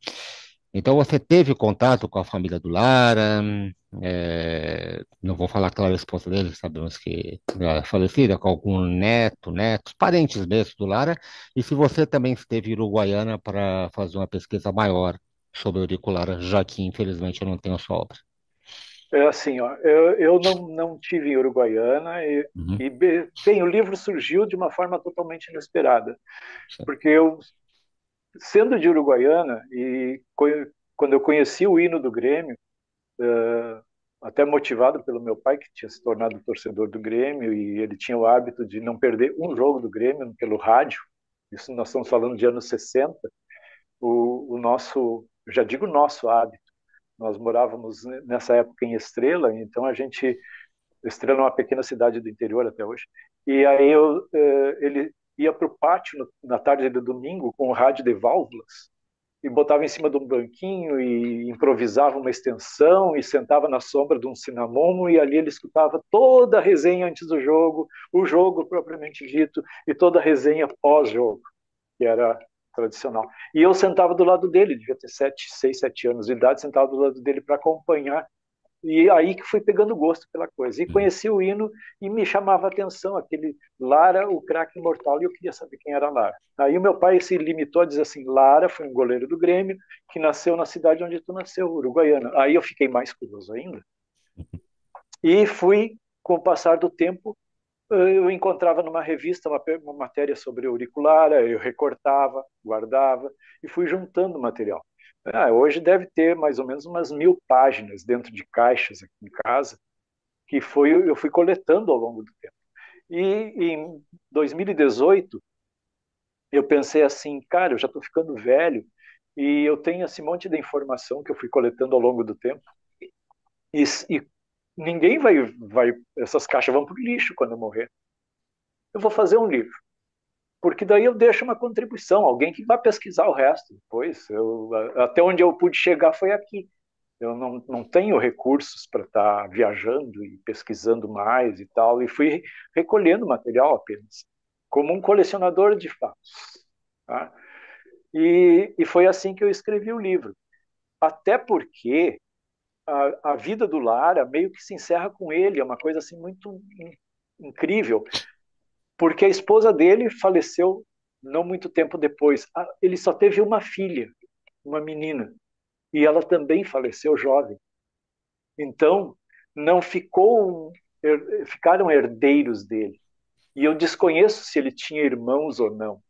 Então, você teve contato com a família do Lara? Não vou falar, claro, a esposa dele, sabemos que é falecida, com algum neto, netos, parentes mesmo do Lara. E se você também esteve em Uruguaiana para fazer uma pesquisa maior sobre o auricular, já que infelizmente eu não tenho sua obra. é assim, ó, eu não tive em Uruguaiana Uhum, bem, o livro surgiu de uma forma totalmente inesperada, sim. porque eu, sendo de Uruguaiana quando eu conheci o hino do Grêmio, até motivado pelo meu pai, que tinha se tornado torcedor do Grêmio, e ele tinha o hábito de não perder um jogo do Grêmio pelo rádio, isso nós estamos falando de anos 60, o nosso, já digo nosso hábito, nós morávamos nessa época em Estrela, então a gente, Estrela é uma pequena cidade do interior até hoje, e aí ele ia para o pátio na tarde do domingo com o rádio de válvulas, e botava em cima de um banquinho e improvisava uma extensão e sentava na sombra de um cinamomo e ali ele escutava toda a resenha antes do jogo, o jogo propriamente dito e toda a resenha pós-jogo, que era tradicional. E eu sentava do lado dele, devia ter 6, 7 anos de idade, sentava do lado dele para acompanhar e aí que fui pegando gosto pela coisa. E Uhum, conheci o hino e me chamava a atenção aquele Lara, o craque imortal, e eu queria saber quem era Lara. Aí o meu pai se limitou a dizer assim: Lara foi um goleiro do Grêmio que nasceu na cidade onde tu nasceu, Uruguaiana. Aí eu fiquei mais curioso ainda. E fui, com o passar do tempo, eu encontrava numa revista uma matéria sobre auriculara, eu recortava, guardava e fui juntando material. Hoje deve ter mais ou menos umas 1.000 páginas dentro de caixas aqui em casa, eu fui coletando ao longo do tempo. E em 2018, eu pensei assim, cara, eu já estou ficando velho e eu tenho esse monte de informação que eu fui coletando ao longo do tempo e ninguém essas caixas vão para o lixo quando eu morrer. Eu vou fazer um livro, porque daí eu deixo uma contribuição, alguém que vai pesquisar o resto depois. Até onde eu pude chegar foi aqui. Eu não tenho recursos para estar viajando e pesquisando mais e tal, e fui recolhendo material apenas, como um colecionador de fatos. Tá? E foi assim que eu escrevi o livro. Até porque a vida do Lara meio que se encerra com ele, é uma coisa assim muito incrível, porque a esposa dele faleceu não muito tempo depois. Ele só teve uma filha, uma menina, e ela também faleceu jovem. Então, não ficou, ficaram herdeiros dele. E eu desconheço se ele tinha irmãos ou não.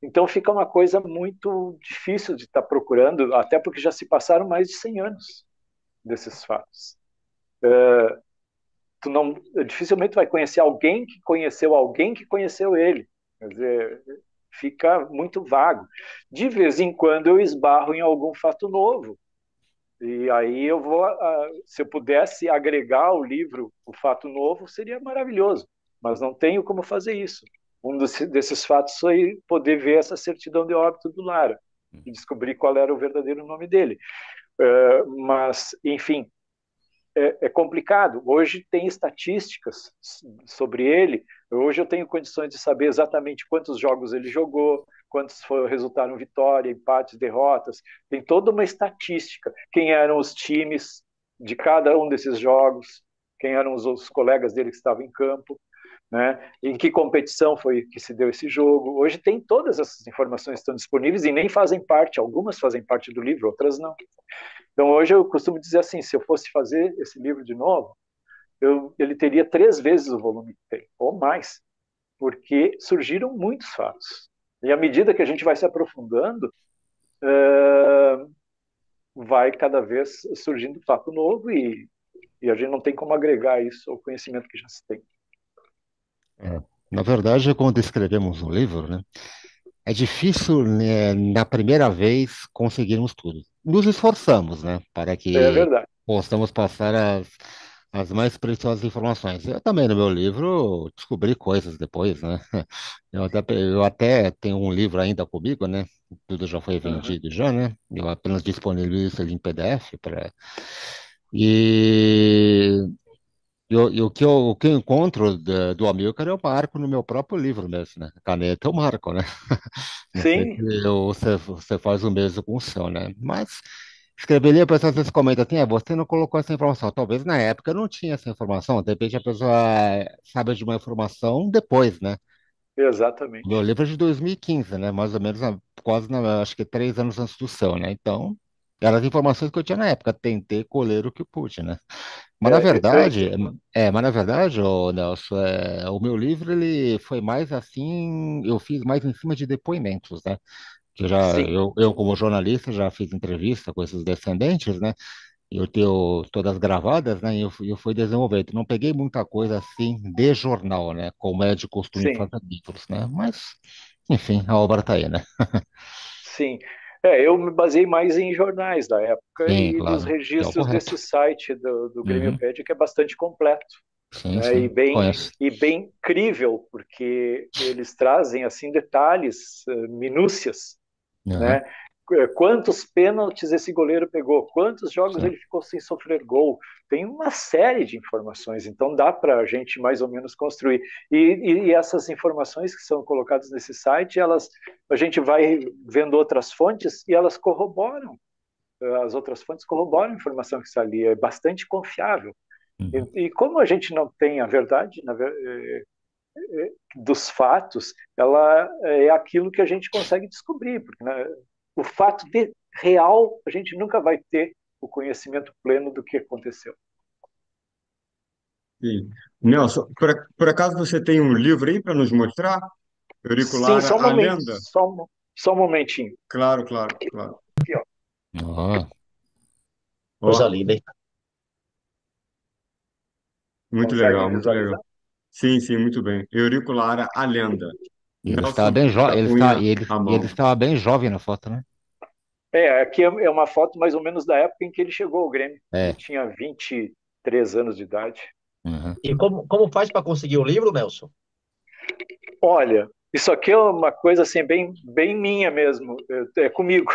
Então fica uma coisa muito difícil de estar procurando, até porque já se passaram mais de 100 anos desses fatos. Tu não, dificilmente vai conhecer alguém que conheceu ele. Quer dizer, fica muito vago. De vez em quando eu esbarro em algum fato novo. E aí eu vou, se eu pudesse agregar ao livro o fato novo, seria maravilhoso, mas não tenho como fazer isso. Desses fatos foi poder ver essa certidão de óbito do Lara e descobrir qual era o verdadeiro nome dele. Mas, enfim, é complicado. Hoje tem estatísticas sobre ele. Hoje eu tenho condições de saber exatamente quantos jogos ele jogou, quantos resultaram vitória, empates, derrotas. Tem toda uma estatística. Quem eram os times de cada um desses jogos, quem eram os colegas dele que estavam em campo, né? Em que competição foi que se deu esse jogo. Hoje tem todas essas informações estão disponíveis e nem fazem parte, algumas fazem parte do livro, outras não. Então, hoje eu costumo dizer assim: se eu fosse fazer esse livro de novo, ele teria 3 vezes o volume que tem, ou mais, porque surgiram muitos fatos. E à medida que a gente vai se aprofundando, vai cada vez surgindo fato novo e a gente não tem como agregar isso ao conhecimento que já se tem. É. Na verdade, quando escrevemos um livro, né, é difícil, né, na primeira vez conseguirmos tudo. Nos esforçamos, né, para É que verdade. possamos passar as mais preciosas informações. Eu também, no meu livro, descobri coisas depois, né? Eu até tenho um livro ainda comigo, né? Tudo já foi Uhum. vendido já, né? Eu apenas disponibilizo ele em PDF para... E e o que eu encontro do Amilcar eu marco no meu próprio livro mesmo, né? Caneta eu marco, né? Não sei Sim, se você faz o mesmo com o seu, né? Mas escrever ali, a pessoa às vezes comenta assim, você não colocou essa informação. Talvez na época não tinha essa informação, de repente a pessoa sabe de uma informação depois, né? O meu exatamente. livro é de 2015, né? Mais ou menos, quase, acho que 3 anos antes do seu, né? Então, eram as informações que eu tinha na época. Tentei colher o que eu pude, né? Mas na Eu verdade, entendo. ô Nelson, o meu livro ele foi mais assim, eu fiz mais em cima de depoimentos, né? Que Sim, eu como jornalista já fiz entrevista com esses descendentes, né? Eu tenho todas gravadas, né? E eu fui desenvolvendo. Não peguei muita coisa assim de jornal, né? Como é de costume sim, fazer livros, né? Mas, enfim, a obra está aí, né? sim. Eu me baseei mais em jornais da época Sim, e nos claro, que é o registros correto. desse site do Uhum. Grêmiopédia, que é bastante completo, Sim, né? sim, conheço. E bem crível, porque eles trazem assim detalhes, minúcias, Uhum. né? Quantos pênaltis esse goleiro pegou? Quantos jogos Sim. ele ficou sem sofrer gol? Tem uma série de informações, então dá para a gente mais ou menos construir. E essas informações que são colocadas nesse site, a gente vai vendo outras fontes e elas corroboram. As outras fontes corroboram a informação que está ali, é bastante confiável. Uhum. E como a gente não tem a verdade dos fatos, ela é aquilo que a gente consegue descobrir, porque né, o fato real, a gente nunca vai ter o conhecimento pleno do que aconteceu. Sim. Nelson, por acaso você tem um livro aí para nos mostrar? Sim, Euriculara, só um A momento, Lenda? só um momentinho. Claro, claro, claro. Aqui, ó. Ó, Coisa Ó, linda, hein? muito Conseguem legal, muito legal. visualizar? Sim, sim, muito bem. Euriculara, A Lenda. e ele estava Nelson bem jovem, da Cunha e ele Ramão. estava bem jovem na foto, né? Aqui é uma foto mais ou menos da época em que ele chegou ao Grêmio. Ele É. tinha 23 anos de idade. Uhum. E como faz para conseguir o livro, Nelson? Olha, isso aqui é uma coisa assim bem minha mesmo, é comigo.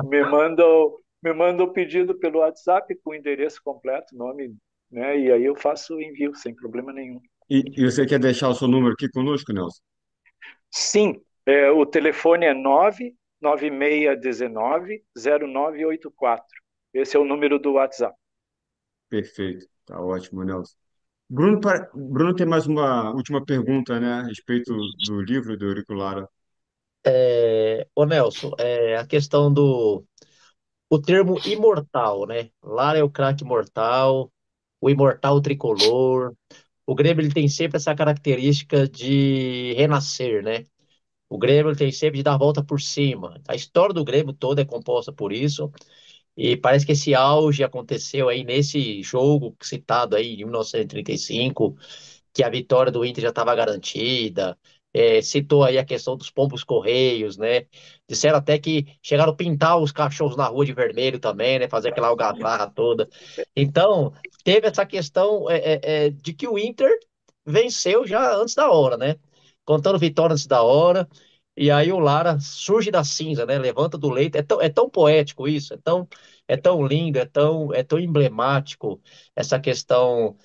Me mandam, me mandam o pedido pelo WhatsApp com o endereço completo, nome, né? E aí eu faço o envio sem problema nenhum. E você quer deixar o seu número aqui conosco, Nelson? Sim, o telefone é 996190984. Esse é o número do WhatsApp. Perfeito, tá ótimo, Nelson. Bruno, Bruno tem mais uma última pergunta, né, a respeito do livro do Auriculara. Ô Nelson, a questão o termo imortal, né? Lara é o craque mortal, o imortal tricolor. O Grêmio ele tem sempre essa característica de renascer, né? O Grêmio ele tem sempre de dar a volta por cima. A história do Grêmio toda é composta por isso. E parece que esse auge aconteceu aí nesse jogo citado aí em 1935, que a vitória do Inter já estava garantida. Citou aí a questão dos pombos correios, né? Disseram até que chegaram a pintar os cachorros na rua de vermelho também, né? Fazer aquela algazarra toda. Então, teve essa questão de que o Inter venceu já antes da hora, né? Contando vitória antes da hora. E aí o Lara surge da cinza, né? Levanta do leito. É tão poético isso, é tão lindo, é tão emblemático essa questão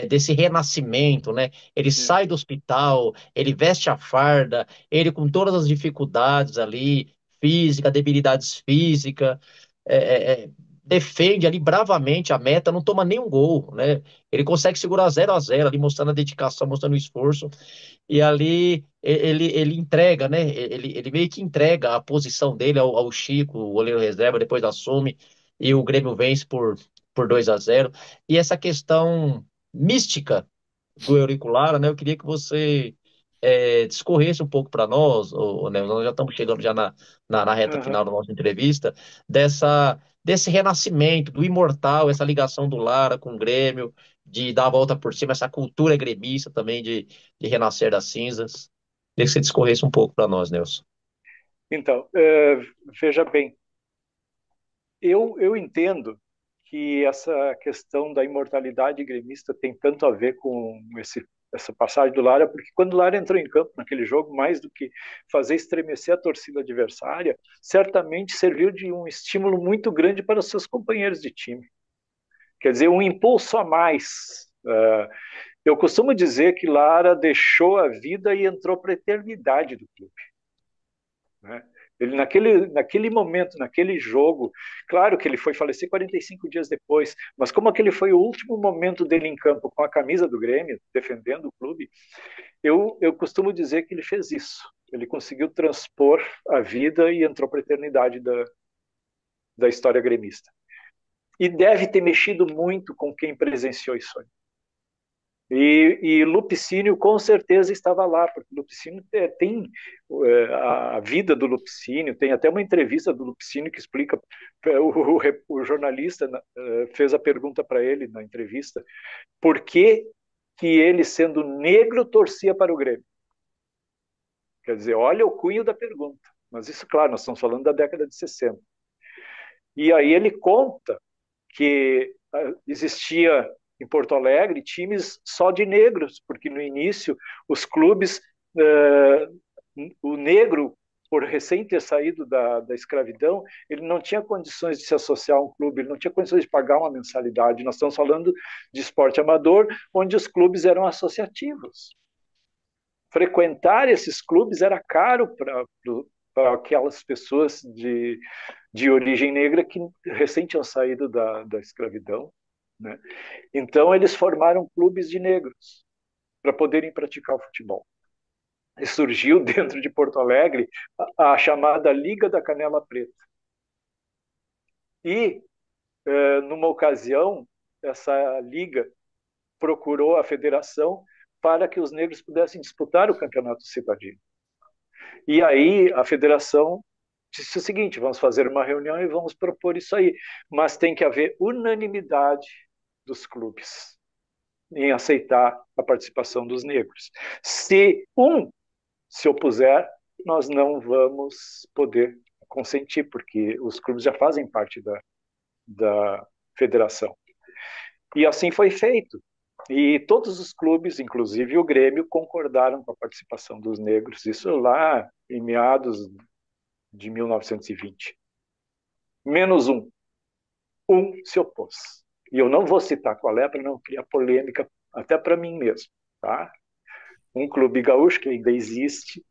desse renascimento, né? Ele É, sai do hospital, ele veste a farda, ele com todas as dificuldades ali, física, debilidades físicas, é, é, é, defende ali bravamente a meta, não toma nenhum gol, né? Ele consegue segurar 0-0 ali, mostrando a dedicação, mostrando o esforço. E ali ele entrega, né? Ele meio que entrega a posição dele ao Chico, o goleiro reserva, depois assume e o Grêmio vence por 2-0. E essa questão mística do Euriculara, né? Eu queria que você discorresse um pouco para nós, né, nós já estamos chegando já na reta Aham. final da nossa entrevista, desse renascimento do imortal, essa ligação do Lara com o Grêmio, de dar a volta por cima, essa cultura gremista também de renascer das cinzas. Queria que você discorresse um pouco para nós, Nelson. Então, veja bem, eu entendo que essa questão da imortalidade gremista tem tanto a ver com essa passagem do Lara, porque quando o Lara entrou em campo naquele jogo, mais do que fazer estremecer a torcida adversária, certamente serviu de um estímulo muito grande para os seus companheiros de time. Quer dizer, um impulso a mais. Eu costumo dizer que Lara deixou a vida e entrou para a eternidade do clube. Né? Ele, naquele momento, naquele jogo, claro que ele foi falecer 45 dias depois, mas como aquele foi o último momento dele em campo com a camisa do Grêmio, defendendo o clube, eu costumo dizer que ele fez isso. Ele conseguiu transpor a vida e entrou para a eternidade da história gremista. E deve ter mexido muito com quem presenciou isso aí. E Lupicínio com certeza estava lá, porque Lupicínio tem a vida do Lupicínio, tem até uma entrevista do Lupicínio que explica, o jornalista fez a pergunta para ele na entrevista, por que ele, sendo negro, torcia para o Grêmio. Quer dizer, olha o cunho da pergunta, mas isso, claro, nós estamos falando da década de 60. E aí ele conta que existia em Porto Alegre times só de negros, porque no início os clubes, o negro, por recém ter saído da escravidão, ele não tinha condições de se associar a um clube, ele não tinha condições de pagar uma mensalidade. Nós estamos falando de esporte amador, onde os clubes eram associativos. Frequentar esses clubes era caro para aquelas pessoas de origem negra que recém tinham saído da escravidão. Né? Então, eles formaram clubes de negros para poderem praticar o futebol. E surgiu dentro de Porto Alegre a chamada Liga da Canela Preta. E, numa ocasião, essa liga procurou a federação para que os negros pudessem disputar o campeonato cidadino. E aí a federação disse o seguinte: vamos fazer uma reunião e vamos propor isso aí, mas tem que haver unanimidade dos clubes em aceitar a participação dos negros. Se um se opuser, nós não vamos poder consentir, porque os clubes já fazem parte da federação. E assim foi feito. E todos os clubes, inclusive o Grêmio, concordaram com a participação dos negros, isso lá em meados de 1920. Menos um. Um se opôs. E eu não vou citar qual é para não criar polêmica, até para mim mesmo. Tá? Um clube gaúcho, que ainda existe,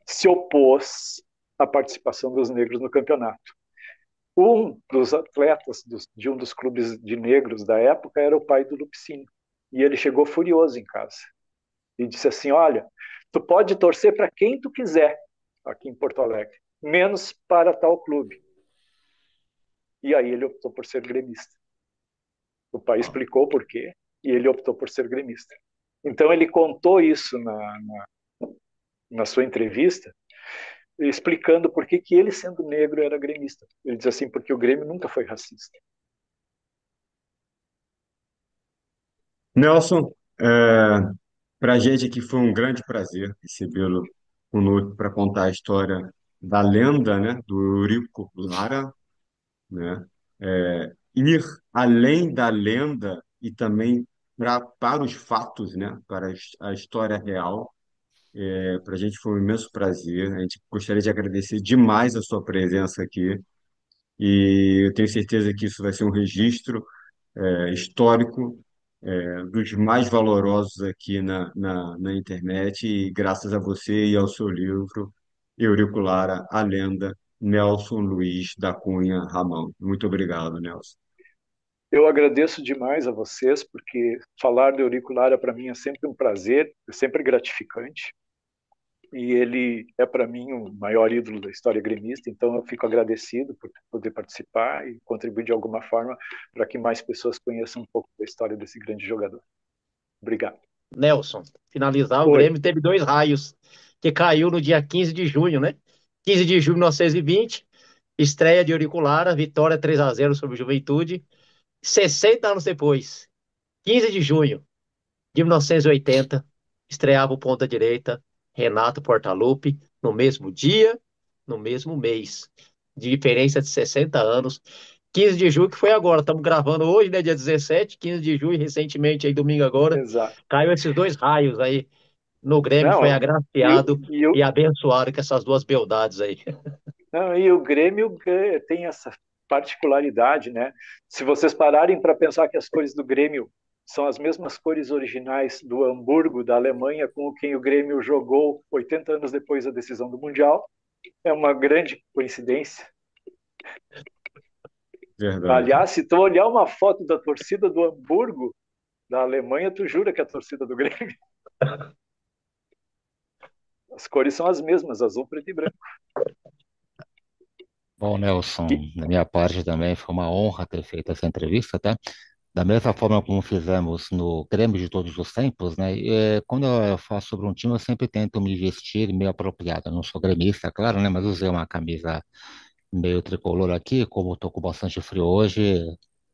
se opôs à participação dos negros no campeonato. Um dos atletas de um dos clubes de negros da época era o pai do Lupicínio. E ele chegou furioso em casa e disse assim: olha, tu pode torcer para quem tu quiser aqui em Porto Alegre, menos para tal clube. E aí ele optou por ser gremista. O pai explicou por quê e ele optou por ser gremista. Então ele contou isso na sua entrevista, explicando por que ele, sendo negro, era gremista. Ele diz assim: porque o Grêmio nunca foi racista. Nelson, para a gente aqui foi um grande prazer recebê-lo conosco para contar a história da lenda, né, do Eurico Lara, né? Ir além da lenda e também para os fatos, né, para a história real. Para a gente foi um imenso prazer. A gente gostaria de agradecer demais a sua presença aqui e eu tenho certeza que isso vai ser um registro histórico, dos mais valorosos aqui na internet, e graças a você e ao seu livro, Eurico Lara, a lenda, Nelson Luiz da Cunha Ramão. Muito obrigado, Nelson. Eu agradeço demais a vocês, porque falar do Eurico Lara para mim é sempre um prazer, é sempre gratificante. E ele é para mim o maior ídolo da história gremista, então eu fico agradecido por poder participar e contribuir de alguma forma para que mais pessoas conheçam um pouco da história desse grande jogador. Obrigado. Nelson, finalizar, o Oi, Grêmio teve dois raios, que caiu no dia 15 de junho, né? 15 de junho de 1920, estreia de Auriculara, vitória 3-0 sobre o Juventude. 60 anos depois, 15 de junho de 1980, estreava o ponta direita Renato Portaluppi no mesmo dia, no mesmo mês. De diferença de 60 anos. 15 de julho, que foi agora, estamos gravando hoje, né, dia 17, 15 de julho, recentemente, aí domingo agora, exato. caiu esses dois raios aí no Grêmio, foi Não, e, o- agraciado e, e o- abençoado com essas duas beldades aí. não, e o Grêmio tem essa particularidade, né? Se vocês pararem para pensar que as cores do Grêmio são as mesmas cores originais do Hamburgo, da Alemanha, com quem o Grêmio jogou 80 anos depois da decisão do Mundial, é uma grande coincidência. Verdade. Aliás, se tu olhar uma foto da torcida do Hamburgo, da Alemanha, tu jura que é a torcida do Grêmio. As cores são as mesmas, azul, preto e branco. Bom, Nelson, E, da minha parte também foi uma honra ter feito essa entrevista, tá? Da mesma forma como fizemos no Grêmio de todos os tempos, né? Quando eu faço sobre um time, eu sempre tento me vestir meio apropriado. Eu não sou gremista, claro, né? Mas usei uma camisa meio tricolor aqui, como estou com bastante frio hoje,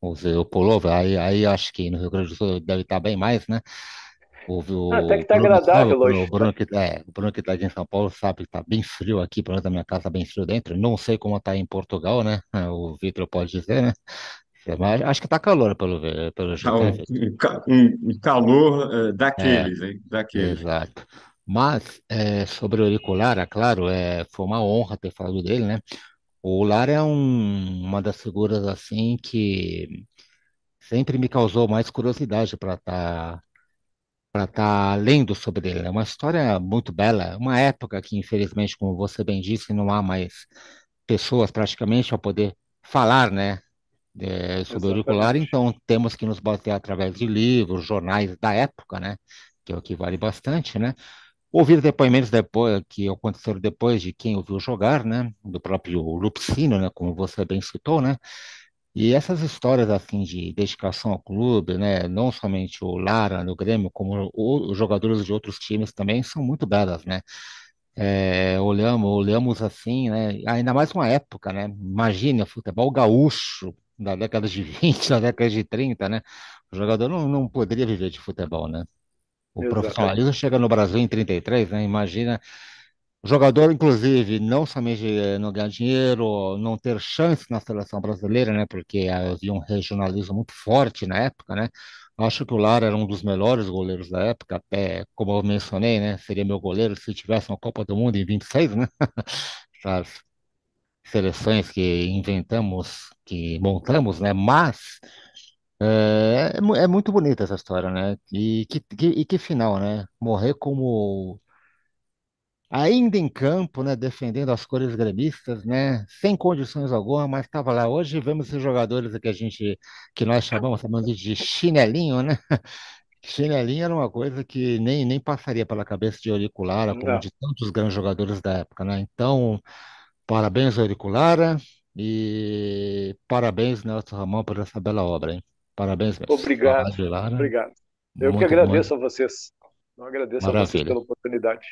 usei o pullover. Aí acho que no Rio Grande do Sul deve estar bem mais, né? até que O tá Bruno sabe, agradável hoje. O Bruno que está aqui em São Paulo sabe que está bem frio aqui, pelo menos da minha casa, tá bem frio dentro. Não sei como está em Portugal, né? O Vitor pode dizer, né? Mas acho que está calor pelo Tá jeito, né, Vitor? um calor É, daqueles, hein? Daqueles. exato. Mas sobre o auricular, é claro, foi uma honra ter falado dele, né? O Lara é uma das figuras assim que sempre me causou mais curiosidade para estar lendo sobre ele. É uma história muito bela, uma época que, infelizmente, como você bem disse, não há mais pessoas praticamente a poder falar, né, sobre o auricular, Exatamente. então temos que nos basear através de livros, jornais da época, né, que é o que vale bastante, né, ouvir depoimentos depois, que aconteceram depois de quem ouviu jogar, né, do próprio Lupicínio, né, como você bem citou, né, e essas histórias assim de dedicação ao clube, né, não somente o Lara no Grêmio, como os jogadores de outros times também são muito belas, né? Olhamos assim, né? Ainda mais uma época, né? Imagina, futebol gaúcho da década de 20, da década de 30, né? O jogador não poderia viver de futebol, né? O profissionalismo Exatamente. chega no Brasil em 33, né? Imagina o jogador, inclusive, não somente não ganhar dinheiro, não ter chance na seleção brasileira, né? Porque havia um regionalismo muito forte na época, né? Acho que o Lara era um dos melhores goleiros da época, até como eu mencionei, né? Seria meu goleiro se tivesse uma Copa do Mundo em 26, né? Essas seleções que inventamos, que montamos, né? Mas é muito bonita essa história, né? E que final, né? Morrer como ainda em campo, né, defendendo as cores gremistas, né, sem condições alguma, mas estava lá. Hoje vemos esses jogadores que nós chamamos de chinelinho, né? Chinelinho era uma coisa que nem passaria pela cabeça de Auriculara, como Não. de tantos grandes jogadores da época, né? Então, parabéns, Auriculara, e parabéns, Nelson Ramon, por essa bela obra, hein? Parabéns mesmo. Falar Obrigado. de Lara, Obrigado. Eu que muito bom, agradeço a vocês. Eu agradeço a vocês maravilha. pela oportunidade.